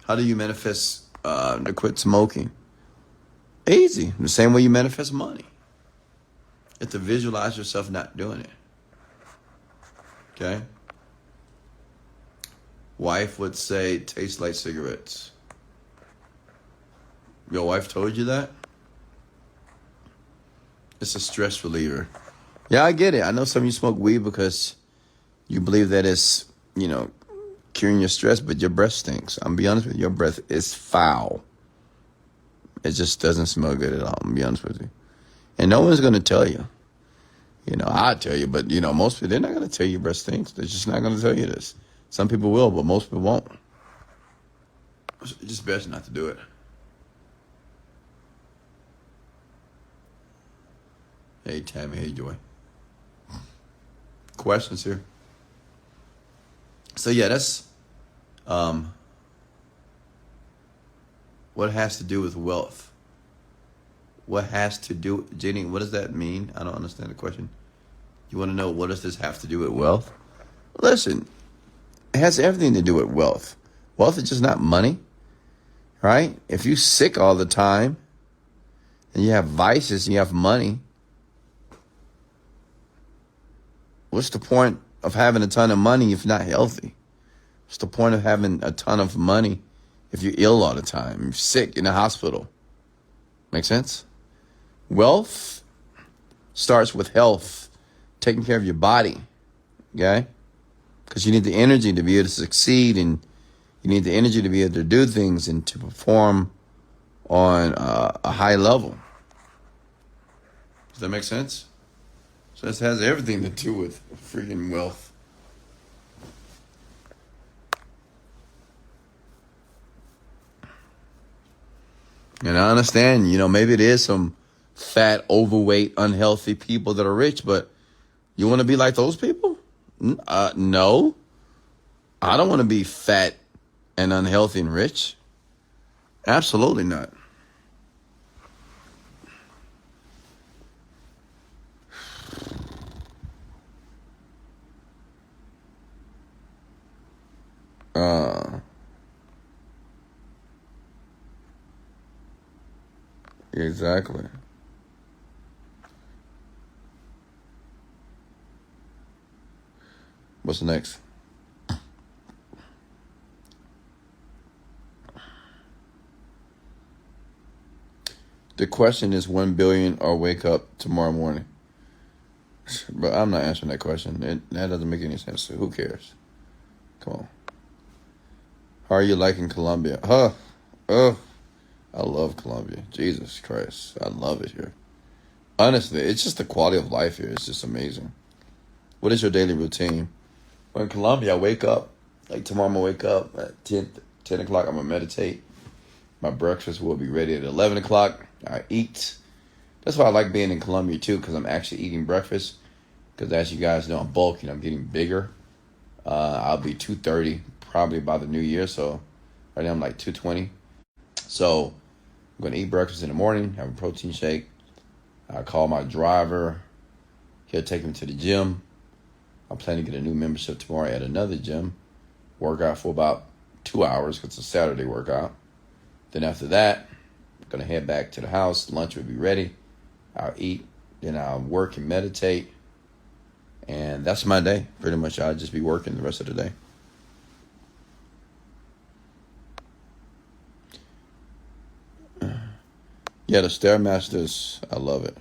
S1: How do you manifest to quit smoking? Easy. The same way you manifest money. You have to visualize yourself not doing it. Okay? Wife would say, it tastes like cigarettes. Your wife told you that? It's a stress reliever. Yeah, I get it. I know some of you smoke weed because you believe that it's, curing your stress, but your breath stinks. I'm gonna be honest with you. Your breath is foul. It just doesn't smell good at all. I'm gonna be honest with you. And no one's gonna tell you. I'll tell you, but most people, they're not gonna tell you your breath stinks. They're just not gonna tell you this. Some people will, but most people won't. It's just best not to do it. Hey, Tammy. Hey, Joy. Questions here? So, yeah, that's what has to do with wealth. What has to do, Jenny, what does that mean? I don't understand the question. You want to know, what does this have to do with wealth? Listen, it has everything to do with wealth. Wealth is just not money, right? If you're sick all the time and you have vices and you have money, What's the point of having a ton of money if you're not healthy? What's the point of having a ton of money if you're ill all the time, you're sick in the hospital? Make sense? Wealth starts with health, taking care of your body, okay? Because you need the energy to be able to succeed, and you need the energy to be able to do things and to perform on a high level. Does that make sense? So this has everything to do with freaking wealth. And I understand, maybe it is some fat, overweight, unhealthy people that are rich, but you want to be like those people? No. I don't want to be fat and unhealthy and rich. Absolutely not. Exactly. What's next? The question is 1 billion or wake up tomorrow morning. But I'm not answering that question. That doesn't make any sense. So who cares? Come on. How are you liking Colombia? I love Colombia. Jesus Christ. I love it here. Honestly, it's just the quality of life here. It's just amazing. What is your daily routine? Well, in Colombia, I wake up. Like tomorrow, I'm going to wake up at 10 o'clock. I'm going to meditate. My breakfast will be ready at 11 o'clock. I eat. That's why I like being in Colombia, too, because I'm actually eating breakfast. Because as you guys know, I'm bulking. I'm getting bigger. I'll be 230 probably by the new year. So right now I'm like 220. So I'm going to eat breakfast in the morning, have a protein shake. I call my driver. He'll take me to the gym. I plan to get a new membership tomorrow at another gym. Work out for about 2 hours because it's a Saturday workout. Then after that, I'm going to head back to the house. Lunch will be ready. I'll eat. Then I'll work and meditate. And that's my day. Pretty much I'll just be working the rest of the day. Yeah, the Stairmasters, I love it.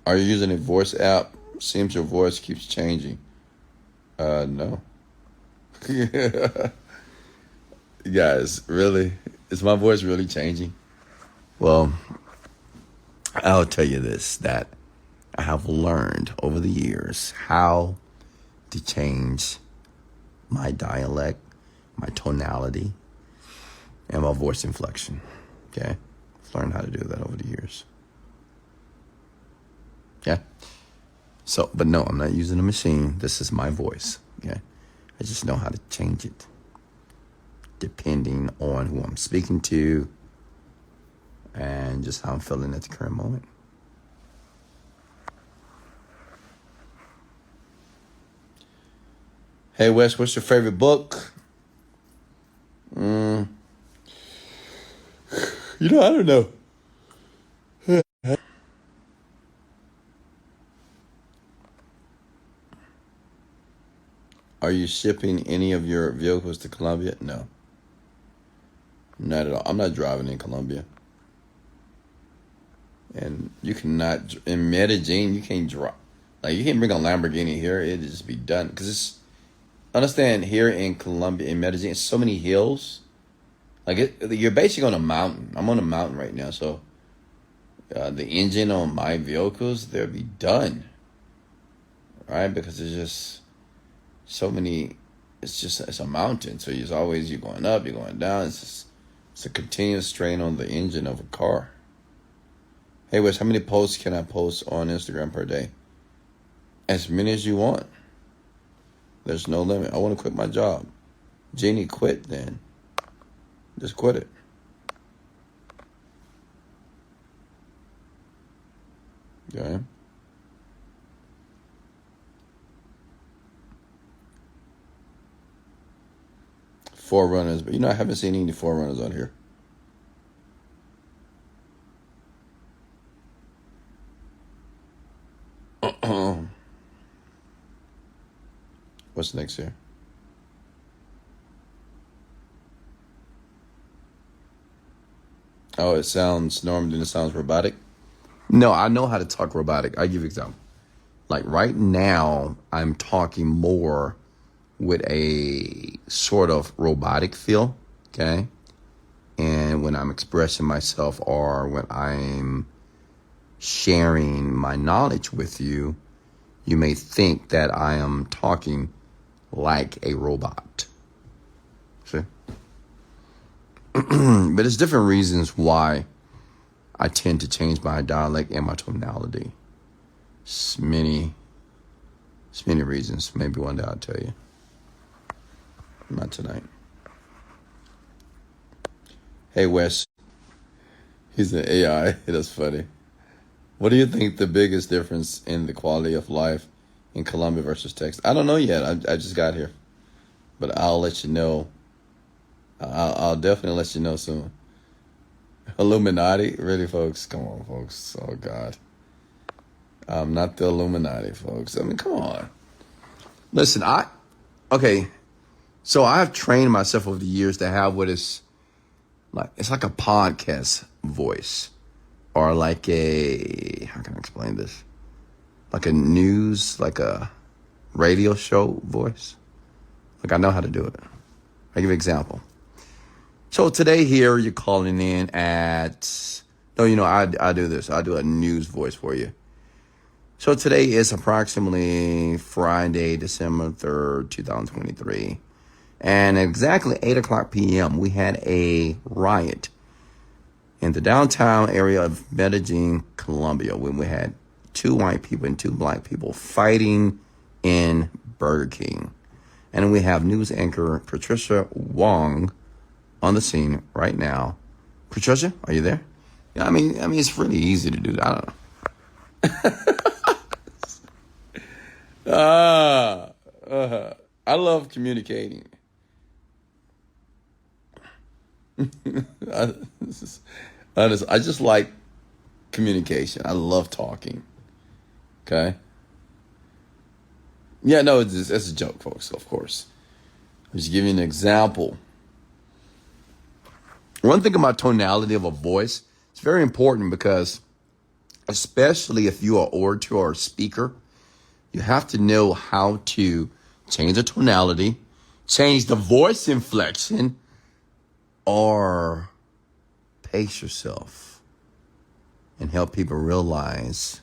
S1: Are you using a voice app? Seems your voice keeps changing. No. Guys, really? Is my voice really changing? Well, I'll tell you this, that I have learned over the years how to change my dialect, my tonality, and my voice inflection. Okay? I've learned how to do that over the years. Yeah? So, but no, I'm not using a machine. This is my voice. Okay? I just know how to change it depending on who I'm speaking to and just how I'm feeling at the current moment. Hey, Wes, what's your favorite book? I don't know. Are you shipping any of your vehicles to Colombia? No. Not at all. I'm not driving in Colombia. And you cannot, in Medellin, you can't drive. Like, you can't bring a Lamborghini here. It'll just be done. Because it's, understand, here in Colombia, in Medellin, it's so many hills. Like, you're basically on a mountain. I'm on a mountain right now. So, the engine on my vehicles, they'll be done. Right? Because there's just so many, it's a mountain. So you're going up, you're going down. It's a continuous strain on the engine of a car. Hey, Wes, how many posts can I post on Instagram per day? As many as you want. There's no limit. I want to quit my job. Jeannie, quit then. Just quit it. Okay. Forerunners, but I haven't seen any Forerunners on here. What's next here? Oh, it sounds normal, then it sounds robotic. No, I know how to talk robotic. I'll give you an example. Like right now, I'm talking more with a sort of robotic feel, okay? And when I'm expressing myself or when I'm sharing my knowledge with you, you may think that I am talking like a robot. See? But it's different reasons why I tend to change my dialect and my tonality. It's many reasons. Maybe one day I'll tell you. Not tonight. Hey, Wes. He's an AI. That's funny. What do you think the biggest difference in the quality of life in Colombia versus Texas? I don't know yet. I just got here. But I'll let you know. I'll definitely let you know soon. Illuminati? Really, folks? Come on, folks. Oh, God. I'm not the Illuminati, folks. I mean, come on. Listen, okay. So I have trained myself over the years to have what is like, it's like a podcast voice or like how can I explain this? Like a news, like a radio show voice. Like I know how to do it. I'll give you an example. So today here you're calling in at, I do this. I do a news voice for you. So today is approximately Friday, December 3rd, 2023. And at exactly 8 o'clock p.m., we had a riot in the downtown area of Medellin, Colombia, when we had 2 white people and 2 black people fighting in Burger King. And we have news anchor Patricia Wong on the scene right now. Patricia, are you there? Yeah, I mean, it's really easy to do that. I don't know. I love communicating. I just like communication. I love talking. Okay. Yeah, no, it's a joke, folks. Of course. I'm just giving you an example. One thing about tonality of a voice, it's very important because, especially if you are an orator or a speaker, you have to know how to change the tonality, change the voice inflection, or pace yourself and help people realize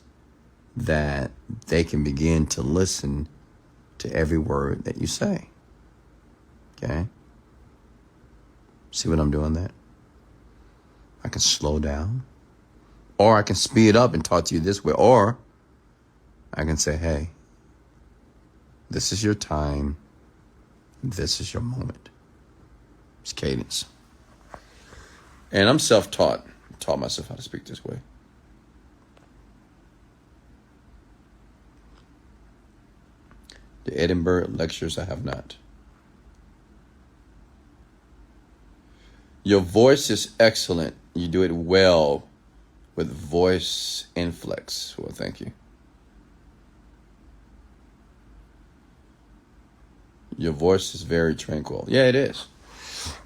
S1: that they can begin to listen to every word that you say. Okay? See what I'm doing there? I can slow down, or I can speed up and talk to you this way, or I can say, hey, this is your time. This is your moment. It's cadence. And I'm self-taught. I taught myself how to speak this way. The Edinburgh lectures, I have not. Your voice is excellent. You do it well with voice inflex. Well, thank you. Your voice is very tranquil. Yeah, it is.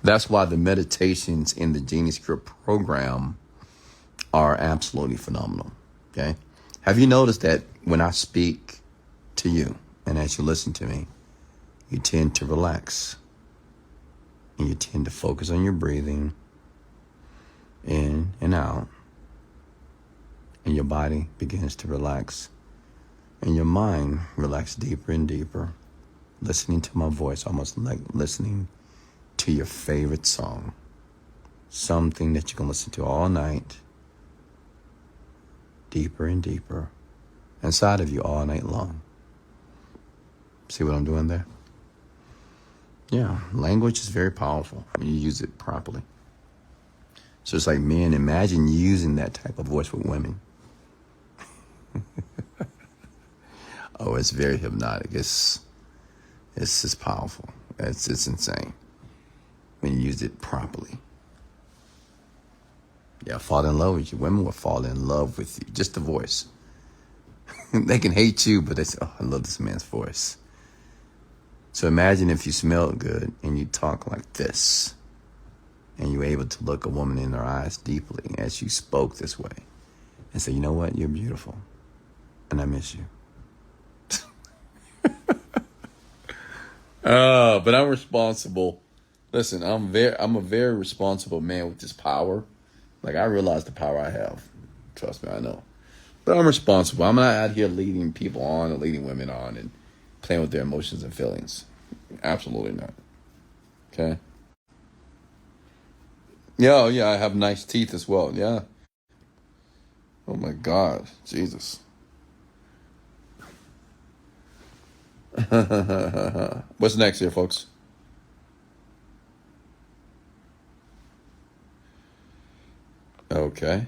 S1: That's why the meditations in the Genie Script program are absolutely phenomenal. Okay? Have you noticed that when I speak to you and as you listen to me, you tend to relax and you tend to focus on your breathing in and out, and your body begins to relax and your mind relaxes deeper and deeper, listening to my voice, almost like listening to your favorite song, something that you can listen to all night, deeper and deeper, inside of you all night long. See what I'm doing there? Yeah, language is very powerful when you use it properly. So it's like, men, imagine using that type of voice with women. Oh, it's very hypnotic. It's just powerful. It's insane when you use it properly. Yeah, fall in love with you. Women will fall in love with you. Just the voice. They can hate you, but they say, oh, I love this man's voice. So imagine if you smelled good and you talk like this, and you were able to look a woman in her eyes deeply as you spoke this way and say, you know what, you're beautiful, and I miss you. But I'm responsible. Listen, I'm a very responsible man with this power. Like, I realize the power I have. Trust me, I know. But I'm responsible. I'm not out here leading people on and leading women on and playing with their emotions and feelings. Absolutely not. Okay? Yeah, I have nice teeth as well. Yeah. Oh my God. Jesus. What's next here, folks? Okay.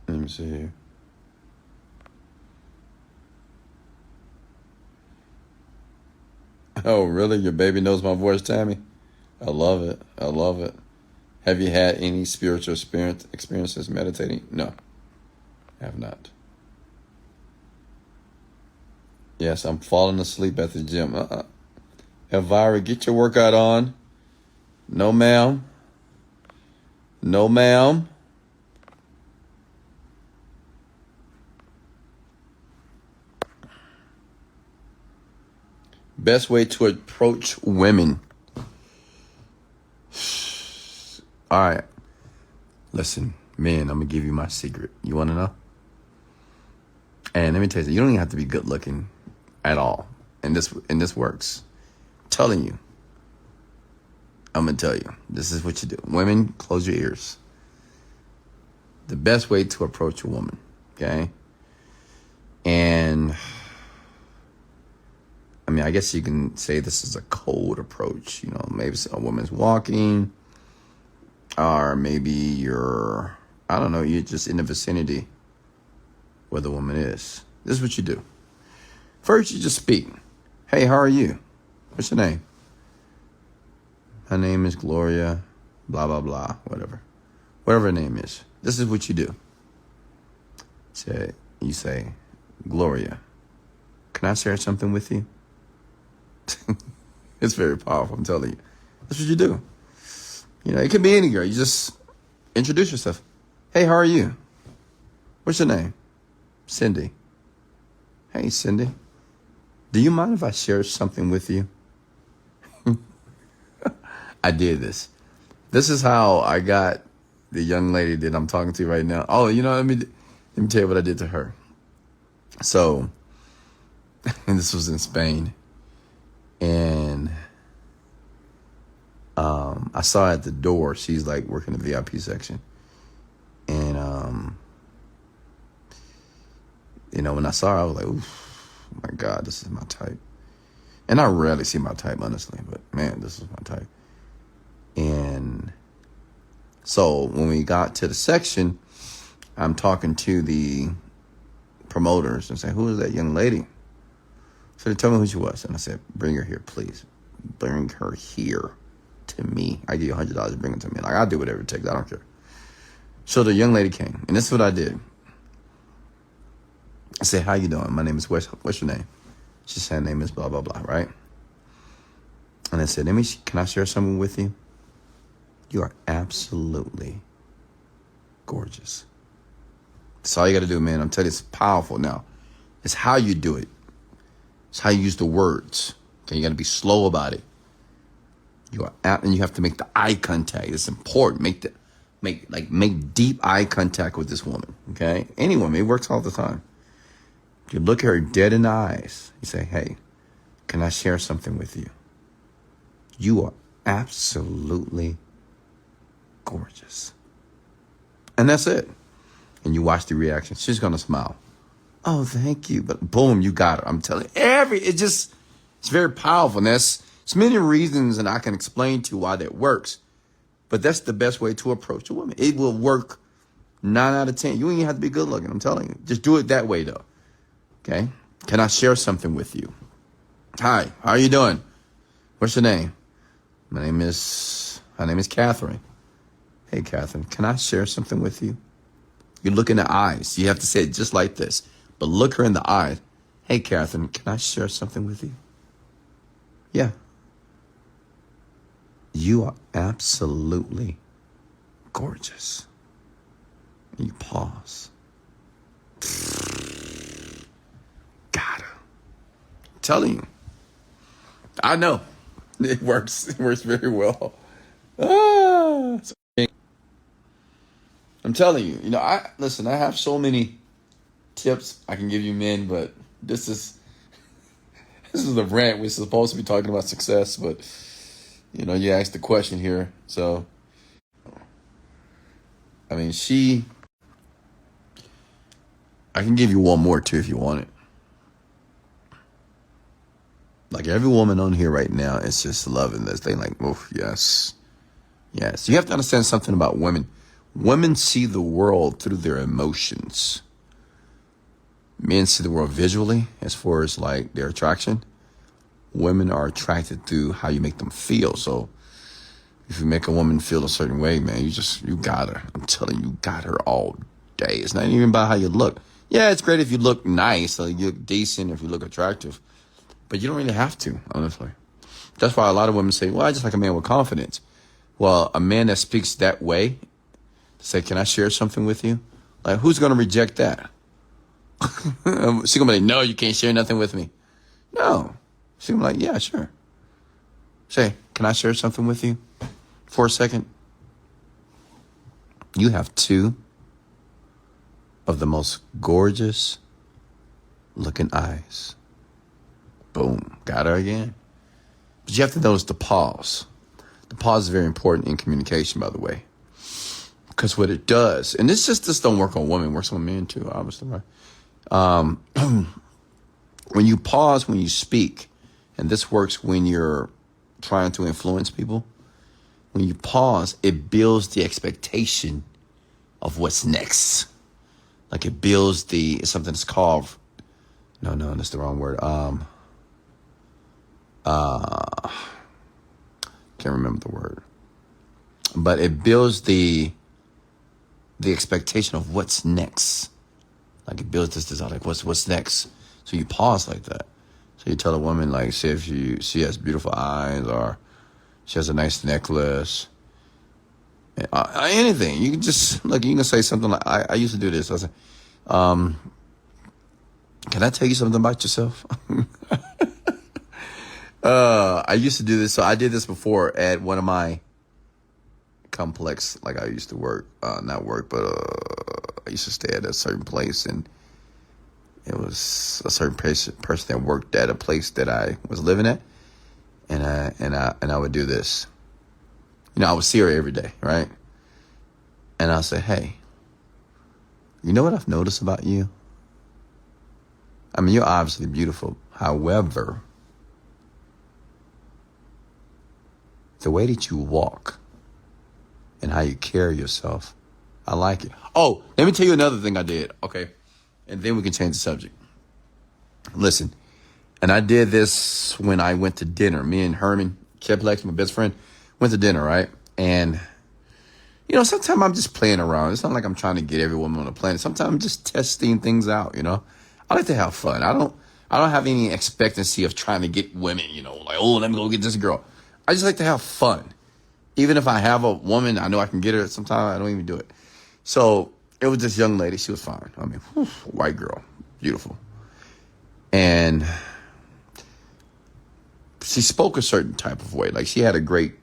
S1: Let me see here. Oh, really? Your baby knows my voice, Tammy? I love it. I love it. Have you had any spiritual experiences meditating? No, I have not. Yes, I'm falling asleep at the gym. Elvira, get your workout on. No, ma'am. No, ma'am. Best way to approach women. All right. Listen, man, I'm going to give you my secret. You want to know? And let me tell you, you don't even have to be good looking at all. And this works. I'm telling you. I'm going to tell you. This is what you do. Women, close your ears. The best way to approach a woman. Okay? And I mean, I guess you can say this is a cold approach. You know, maybe a woman's walking, or maybe you're just in the vicinity where the woman is. This is what you do. First, you just speak. Hey, how are you? What's your name? My name is Gloria, blah, blah, blah, whatever. Whatever her name is. This is what you do. You say, Gloria, can I share something with you? It's very powerful, I'm telling you. That's what you do. You know, it could be any girl. You just introduce yourself. Hey, how are you? What's your name? Cindy. Hey, Cindy. Do you mind if I share something with you? I did this. This is how I got the young lady that I'm talking to right now. Oh, you know, let me tell you what I did to her. So, and this was in Spain. And I saw her at the door. She's like working the VIP section. And, you know, when I saw her, I was like, oof, oh my God, this is my type. And I rarely see my type, honestly. But, man, this is my type. And so when we got to the section, I'm talking to the promoters and saying, who is that young lady? So they told me who she was. And I said, bring her here, please. Bring her here to me. I give you $100 to bring her to me. Like, I'll do whatever it takes. I don't care. So the young lady came. And this is what I did. I said, how you doing? My name is Wes. What's your name? She said, her name is blah, blah, blah, right? And I said, can I share something with you? You are absolutely gorgeous. That's all you got to do, man. I'm telling you, it's powerful now. It's how you do it. It's how you use the words. Okay, you got to be slow about it. And you have to make the eye contact. It's important. Make deep eye contact with this woman. Okay, any woman. It works all the time. You look at her dead in the eyes. You say, "Hey, can I share something with you? You are absolutely gorgeous." And that's it. And you watch the reaction. She's gonna smile. Oh, thank you. But boom, you got her. I'm telling you, it's very powerful. And there's many reasons, and I can explain to you why that works. But that's the best way to approach a woman. It will work 9 out of 10. You ain't even have to be good looking. I'm telling you. Just do it that way, though. Okay? Can I share something with you? Hi, how are you doing? What's your name? Her name is Catherine. Hey, Catherine, can I share something with you? You look in the eyes. You have to say it just like this. But look her in the eye Hey, Catherine, can I share something with you? Yeah. You are absolutely gorgeous. And you pause. Gotta. I'm telling you. I know. It works. It works very well. Ah. I'm telling you, I have so many tips I can give you men, but this is the rant. We're supposed to be talking about success, but you asked the question here. So I mean, I can give you one more too if you want it. Like every woman on here right now is just loving this. They like, oh yes. Yes. You have to understand something about women. Women see the world through their emotions. Men see the world visually as far as like their attraction. Women are attracted through how you make them feel. So if you make a woman feel a certain way, man, you got her. I'm telling you, you got her all day. It's not even about how you look. Yeah, it's great if you look nice, or you look decent, if you look attractive. But you don't really have to, honestly. That's why a lot of women say, well, I just like a man with confidence. Well, a man that speaks that way, say, can I share something with you? Like, who's going to reject that? She's going to be like, no, you can't share nothing with me. No. She's going to be like, yeah, sure. Say, can I share something with you for a second? You have two of the most gorgeous looking eyes. Boom. Got her again. But you have to notice the pause. The pause is very important in communication, by the way. Because what it does, and this don't work on women, it works on men too, obviously, right? When you pause, when you speak, and this works when you're trying to influence people, when you pause, it builds the expectation of what's next. Like it builds it's something that's called, no, that's the wrong word. Can't remember the word. But it builds the expectation of what's next. Like it builds this desire, like what's next. So you pause like that. So you tell a woman, like, say if she has beautiful eyes or she has a nice necklace, anything. You can just, like, you can say something like, I used to do this. I say, can I tell you something about yourself? I used to do this. So I did this before at one of my complex, like I used to work, not work, but I used to stay at a certain place, and it was a certain person that worked at a place that I was living at, and I would do this. I would see her every day, right? And I'll say, hey, you know what I've noticed about you? I mean, you're obviously beautiful. However, the way that you walk and how you carry yourself, I like it. Oh, let me tell you another thing I did, okay? And then we can change the subject. Listen, and I did this when I went to dinner. Me and Herman Keplex, my best friend, went to dinner, right? And, sometimes I'm just playing around. It's not like I'm trying to get every woman on the planet. Sometimes I'm just testing things out, I like to have fun. I don't have any expectancy of trying to get women, like, oh, let me go get this girl. I just like to have fun. Even if I have a woman, I know I can get her. Sometimes I don't even do it. So it was this young lady. She was fine. I mean, white girl, beautiful. And she spoke a certain type of way. Like she had a great,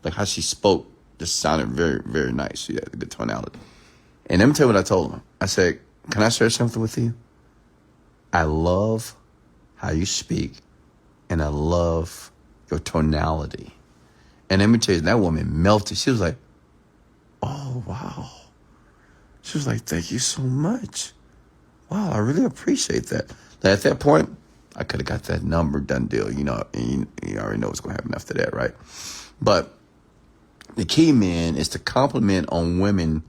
S1: like how she spoke just sounded very, very nice. She had a good tonality. And let me tell you what I told her. I said, can I share something with you? I love how you speak, and I love your tonality. And let me tell you, that woman melted. She was like, oh, wow. She was like, thank you so much. Wow, I really appreciate that. At that point, I could have got that number, done deal, and you already know what's going to happen after that, right? But the key, man, is to compliment on women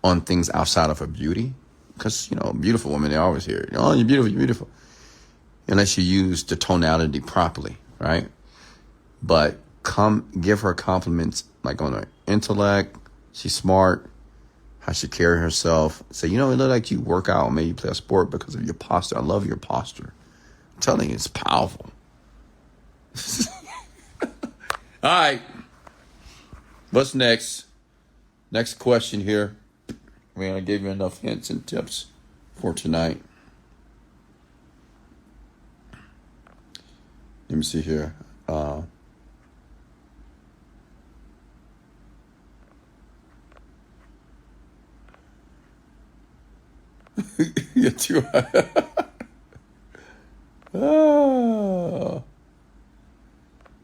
S1: on things outside of her beauty. Because, beautiful women, they always hear it. Oh, you're beautiful, you're beautiful. Unless you use the tonality properly, right? But give her compliments like on her intellect. She's smart. how she carry herself. Say, you know, it look like you work out, maybe you play a sport because of your posture. I love your posture. I'm telling you, it's powerful. All right. What's next? Next question here. I mean, I gave you enough hints and tips for tonight. Let me see here. You're too high. Oh,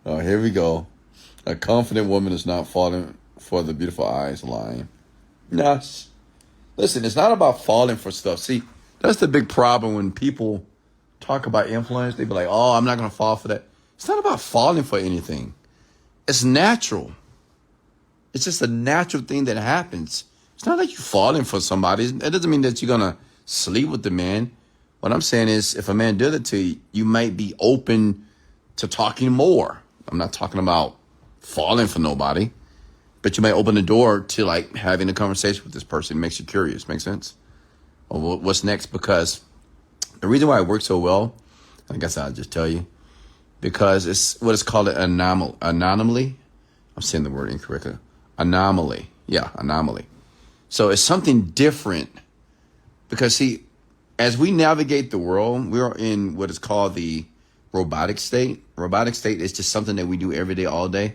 S1: here we go. A confident woman is not falling for the beautiful eyes line. No, listen, it's not about falling for stuff. See, that's the big problem when people talk about influence. They be like, oh, I'm not going to fall for that. It's not about falling for anything. It's natural. It's just a natural thing that happens. It's not like you're falling for somebody. It doesn't mean that you're going to sleep with the man. What I'm saying is if a man did it to you, you might be open to talking more. I'm not talking about falling for nobody, but you might open the door to like having a conversation with this person. It makes you curious. Make sense? Well, what's next? Because the reason why it works so well, I guess I'll just tell you, because it's what is called an anomaly. I'm saying the word incorrectly. Anomaly. Yeah, anomaly. So it's something different because, see, as we navigate the world, we are in what is called the robotic state. Robotic state is just something that we do every day, all day.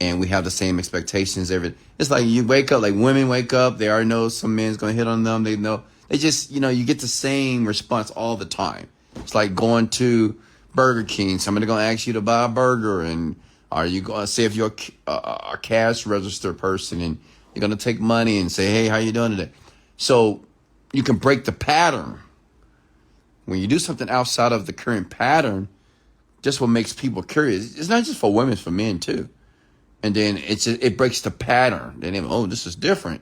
S1: And we have the same expectations it's like you wake up, like women wake up, they already know some man's going to hit on them. They know, they just, you know, you get the same response all the time. It's like going to Burger King. Somebody going to ask you to buy a burger. And are you going to say if you're a cash register person and you're going to take money and say, hey, how you doing today? So you can break the pattern. When you do something outside of the current pattern, just what makes people curious. It's not just for women, it's for men too. And then it breaks the pattern. Then, oh, this is different.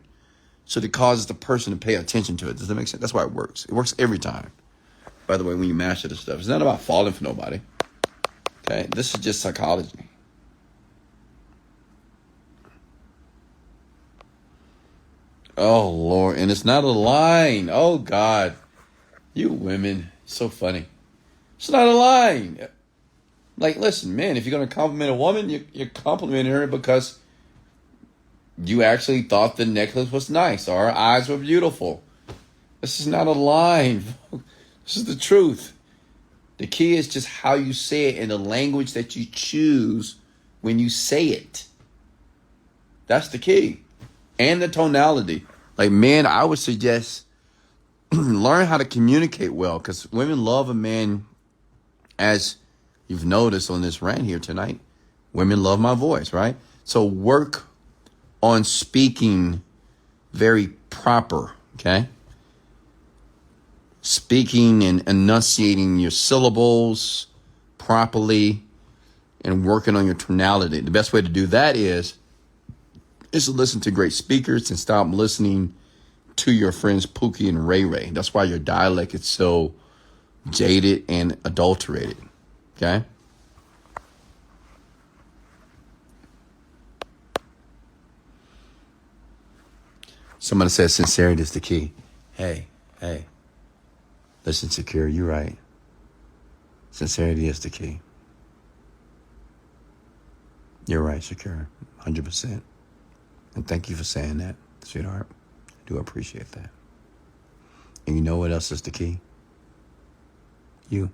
S1: So it causes the person to pay attention to it. Does that make sense? That's why it works. It works every time. By the way, when you master this stuff, it's not about falling for nobody. Okay? This is just psychology. Oh, Lord. And it's not a line. Oh, God. You women. So funny. It's not a line. Like, listen, man, if you're going to compliment a woman, you're complimenting her because you actually thought the necklace was nice or her eyes were beautiful. This is not a line. This is the truth. The key is just how you say it and the language that you choose when you say it. That's the key. And the tonality. Like, men, I would suggest learn how to communicate well because women love a man, as you've noticed on this rant here tonight. Women love my voice, right? So work on speaking very proper, okay? Speaking and enunciating your syllables properly and working on your tonality. The best way to do that is to listen to great speakers and stop listening to your friends Pookie and Ray Ray. That's why your dialect is so jaded and adulterated, okay? Somebody says sincerity is the key. Hey. Listen, Secure, you're right. Sincerity is the key. You're right, Secure. 100%. And thank you for saying that, sweetheart. I do appreciate that. And you know what else is the key? You.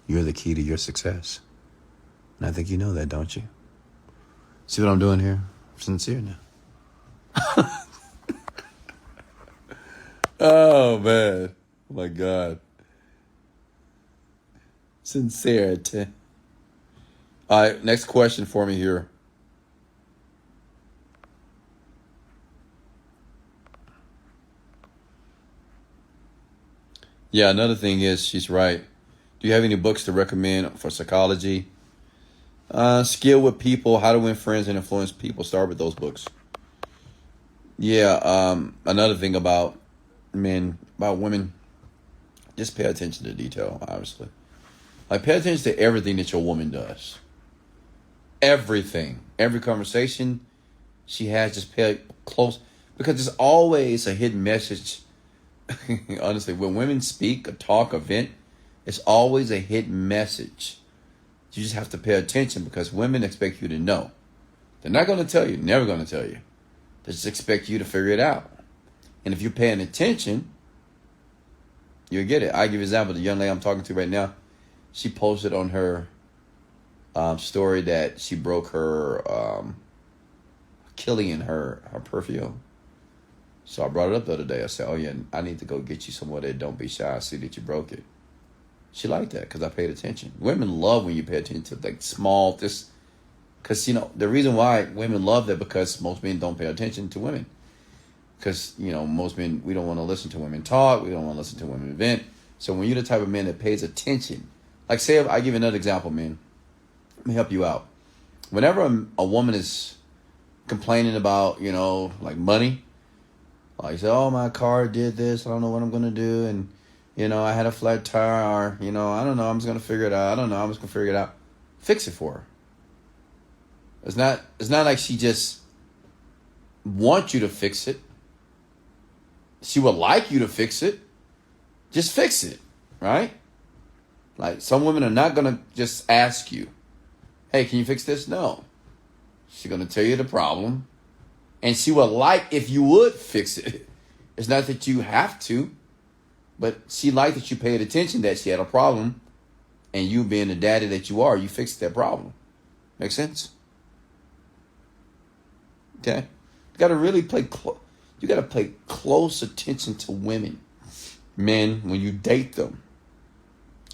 S1: You're the key to your success. And I think you know that, don't you? See what I'm doing here? I'm sincere now. Oh, man. Oh, my God. Sincerity. All right, next question for me here. Yeah, another thing is, she's right. Do you have any books to recommend for psychology? Skill with people, how to win friends and influence people. Start with those books. Yeah, another thing about women, just pay attention to detail, obviously. Like, pay attention to everything that your woman does. Everything. Every conversation she has, just pay close. Because there's always a hidden message. Honestly, when women speak or talk or vent, it's always a hidden message. You just have to pay attention because women expect you to know. They're not going to tell you, never going to tell you. They just expect you to figure it out. And if you're paying attention, you'll get it. I'll give you an example. The young lady I'm talking to right now, she posted on her story that she broke her killing in her perfume. So I brought it up the other day. I said, oh yeah, I need to go get you some of that. Don't be shy. I see that you broke it. She liked that because I paid attention. Women love when you pay attention to like small, this, because, you know, the reason why women love that because most men don't pay attention to women. Because, you know, most men, we don't want to listen to women talk. We don't want to listen to women vent. So when you're the type of man that pays attention, like say, I give you another example, man. Let me help you out. Whenever a woman is complaining about, you know, like money, like say, oh, my car did this. I don't know what I'm going to do. And, you know, I had a flat tire. Or, you know, I don't know. I'm just going to figure it out. I don't know. I'm just going to figure it out. Fix it for her. It's not like she just wants you to fix it. She would like you to fix it. Just fix it, right? Like some women are not going to just ask you, hey, can you fix this? No. She's going to tell you the problem. And she would like if you would fix it. It's not that you have to, but she liked that you paid attention that she had a problem. And you being the daddy that you are, you fixed that problem. Make sense? Okay? You got to really you got to pay close attention to women, men, when you date them,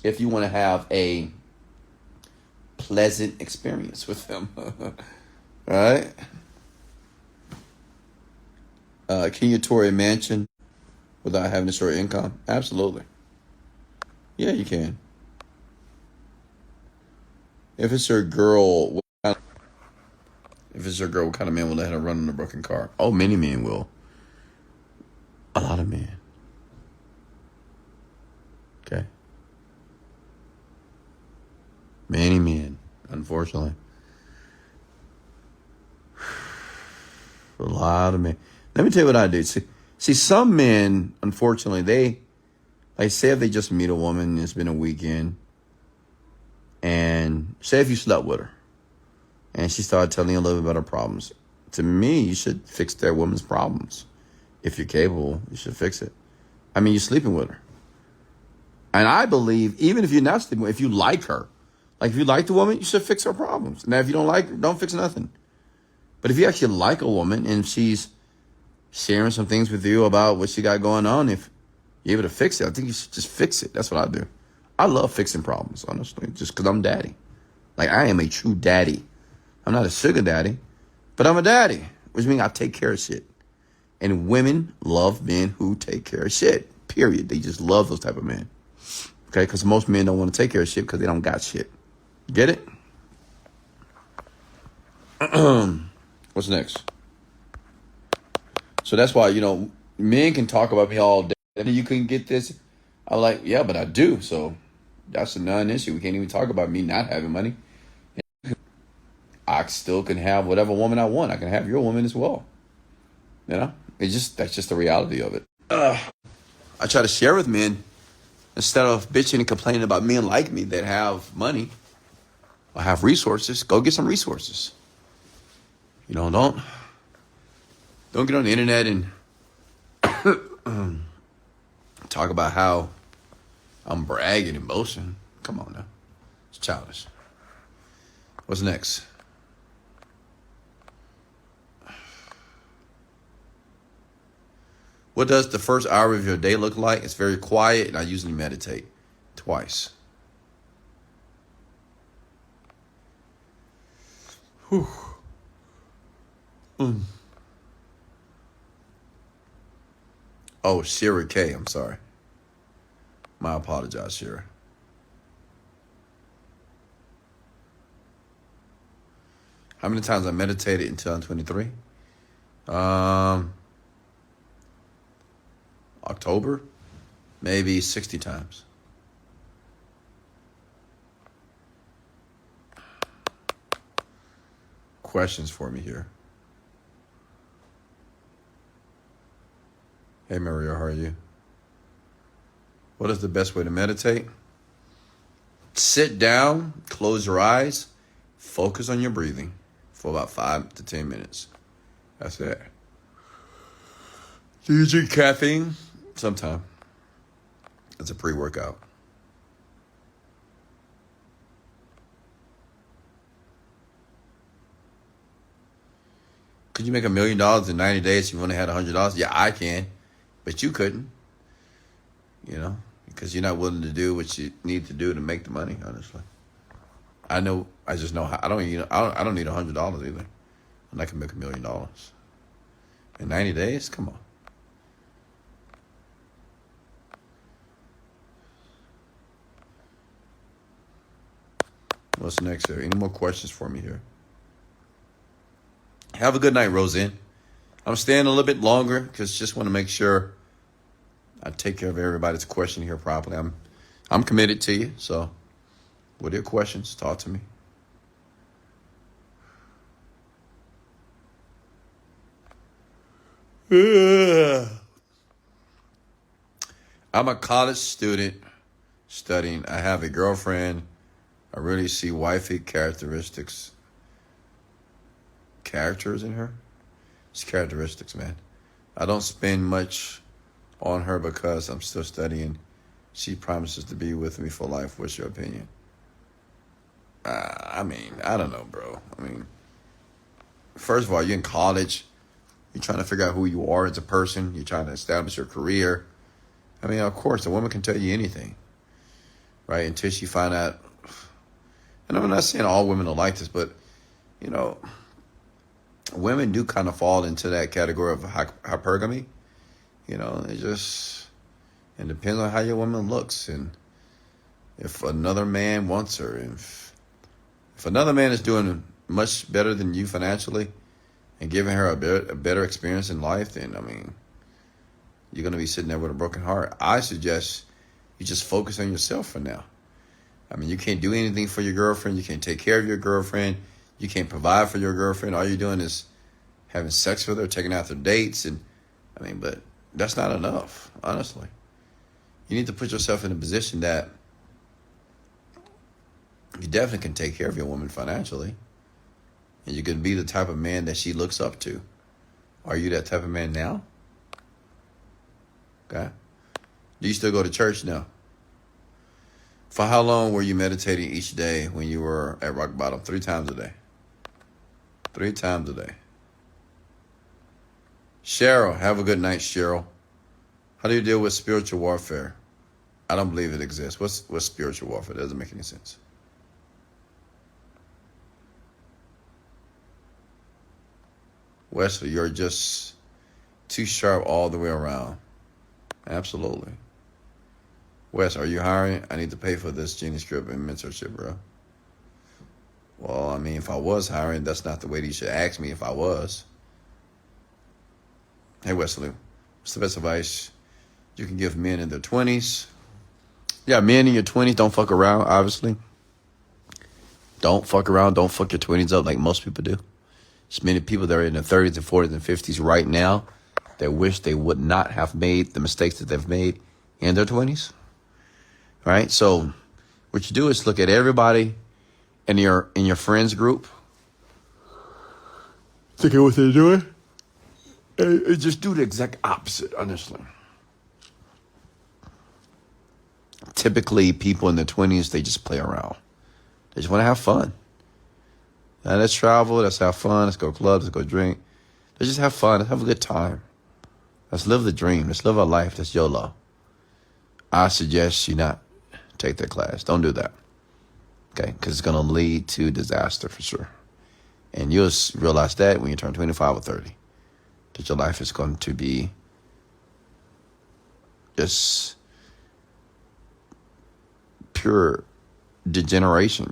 S1: if you want to have a pleasant experience with them. All right? Can you tour a mansion without having a short income? Absolutely. Yeah, you can. If it's your girl, what kind of man will let her run in a broken car? Oh, many men will. A lot of men. Okay. Many men, unfortunately. A lot of men. Let me tell you what I do. See, some men, unfortunately, they say if they just meet a woman, it's been a weekend, and say if you slept with her, and she started telling you a little bit about her problems. To me, you should fix that woman's problems. If you're capable, you should fix it. I mean, you're sleeping with her. And I believe, even if you're not sleeping with her, if you like her, like if you like the woman, you should fix her problems. Now, if you don't like her, don't fix nothing. But if you actually like a woman and she's sharing some things with you about what she got going on, if you're able to fix it, I think you should just fix it. That's what I do. I love fixing problems, honestly, just because I'm daddy. Like, I am a true daddy. I'm not a sugar daddy, but I'm a daddy, which means I take care of shit. And women love men who take care of shit, period. They just love those type of men. Okay, because most men don't want to take care of shit because they don't got shit. Get it? What's next? So that's why, you know, men can talk about me all day. And you couldn't get this. I'm like, yeah, but I do. So that's a non-issue. We can't even talk about me not having money. I still can have whatever woman I want. I can have your woman as well. You know, that's just the reality of it. I try to share with men instead of bitching and complaining about men like me that have money or have resources. Go get some resources. You know, don't get on the internet and talk about how I'm bragging and boasting. Come on now, it's childish. What's next? What does the first hour of your day look like? It's very quiet, and I usually meditate twice. Whew. Oh, Shira K. I'm sorry. My apologize, Shira. How many times I meditated in 2023? October, maybe 60 times. Questions for me here. Hey, Maria, how are you? What is the best way to meditate? Sit down, close your eyes, focus on your breathing for about 5 to 10 minutes. That's it. Do you drink caffeine? Sometime. It's a pre-workout. Could you make $1 million in 90 days if you only had $100? Yeah, I can, but you couldn't. You know, because you're not willing to do what you need to do to make the money. Honestly, I know. I just know how. I don't need $100 either, and I can make $1 million in 90 days. Come on. What's next here? Any more questions for me here? Have a good night, Roseanne. I'm staying a little bit longer because just want to make sure I take care of everybody's question here properly. I'm committed to you. So, what are your questions? Talk to me. I'm a college student studying. I have a girlfriend. I really see wifey characters in her. It's characteristics, man. I don't spend much on her because I'm still studying. She promises to be with me for life. What's your opinion? I don't know, bro. First of all, you're in college. You're trying to figure out who you are as a person. You're trying to establish your career. Of course, a woman can tell you anything, right? Until she find out. And I'm not saying all women are like this, but, women do kind of fall into that category of hypergamy. It depends on how your woman looks. And if another man wants her, if another man is doing much better than you financially and giving her a better experience in life, then, you're going to be sitting there with a broken heart. I suggest you just focus on yourself for now. You can't do anything for your girlfriend. You can't take care of your girlfriend. You can't provide for your girlfriend. All you're doing is having sex with her, taking out their dates. But that's not enough, honestly. You need to put yourself in a position that you definitely can take care of your woman financially. And you can be the type of man that she looks up to. Are you that type of man now? Okay. Do you still go to church now? For how long were you meditating each day when you were at rock bottom? 3 times a day. 3 times a day. Cheryl, have a good night, Cheryl. How do you deal with spiritual warfare? I don't believe it exists. What's spiritual warfare? That doesn't make any sense. Wesley, you're just too sharp all the way around. Absolutely. Wes, are you hiring? I need to pay for this Genie Script and mentorship, bro. Well, if I was hiring, that's not the way that you should ask me if I was. Hey, Wesley, what's the best advice you can give men in their 20s? Yeah, men in your 20s, don't fuck around, obviously. Don't fuck around. Don't fuck your 20s up like most people do. There's many people that are in their 30s and 40s and 50s right now that wish they would not have made the mistakes that they've made in their 20s. Right? So what you do is look at everybody in your friends group. Look at what they're doing. And just do the exact opposite, honestly. Typically, people in their 20s, they just play around. They just want to have fun. Now, let's travel. Let's have fun. Let's go clubs. Let's go drink. Let's just have fun. Let's have a good time. Let's live the dream. Let's live our life. That's YOLO. I suggest you not take that class. Don't do that. Okay? Because it's going to lead to disaster for sure. And you'll realize that when you turn 25 or 30. That your life is going to be just pure degeneration,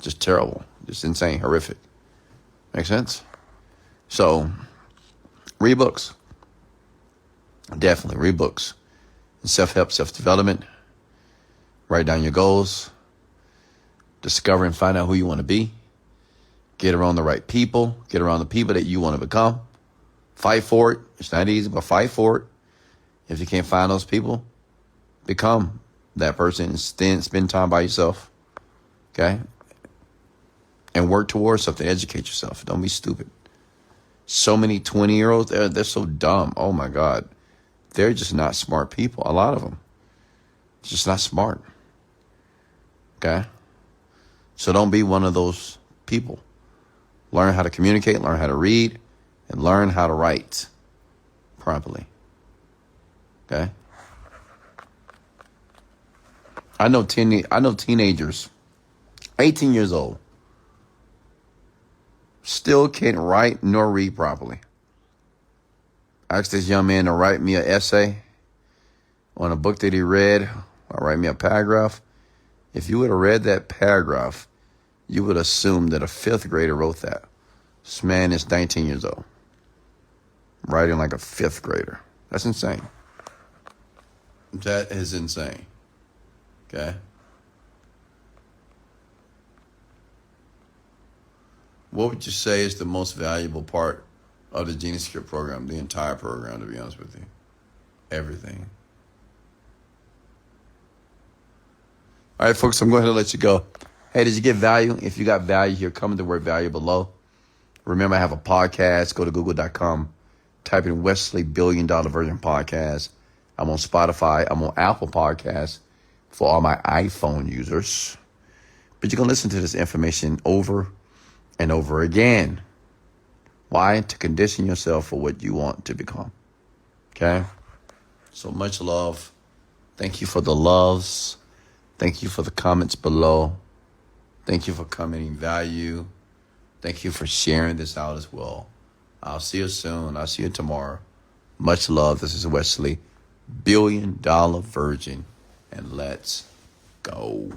S1: Just terrible. Just insane, horrific. Make sense? So, read books. Definitely read books. Self-help, self-development. Write down your goals. Discover and find out who you want to be. Get around the right people. Get around the people that you want to become. Fight for it. It's not easy, but fight for it. If you can't find those people, become that person and spend time by yourself. Okay? And work towards something. Educate yourself. Don't be stupid. So many 20-year-olds, they're so dumb. Oh, my God. They're just not smart people. A lot of them. Just not smart. Okay? So don't be one of those people. Learn how to communicate, learn how to read, and learn how to write properly. Okay? I know teenagers, 18 years old, still can't write nor read properly. I asked this young man to write me an essay on a book that he read, or write me a paragraph. If you would have read that paragraph, you would assume that a fifth grader wrote that. This man is 19 years old, writing like a fifth grader. That's insane. That is insane. Okay? What would you say is the most valuable part of the Genius Script program, the entire program, to be honest with you? Everything. All right, folks, I'm going to let you go. Hey, did you get value? If you got value here, comment the word value below. Remember, I have a podcast. Go to google.com. Type in Wesley $1 Billion Virgin Podcast. I'm on Spotify. I'm on Apple Podcasts for all my iPhone users. But you're going to listen to this information over and over again. Why? To condition yourself for what you want to become. Okay? So much love. Thank you for the loves. Thank you for the comments below. Thank you for commenting value. Thank you for sharing this out as well. I'll see you soon. I'll see you tomorrow. Much love. This is Wesley, $1 Billion Virgin. And let's go.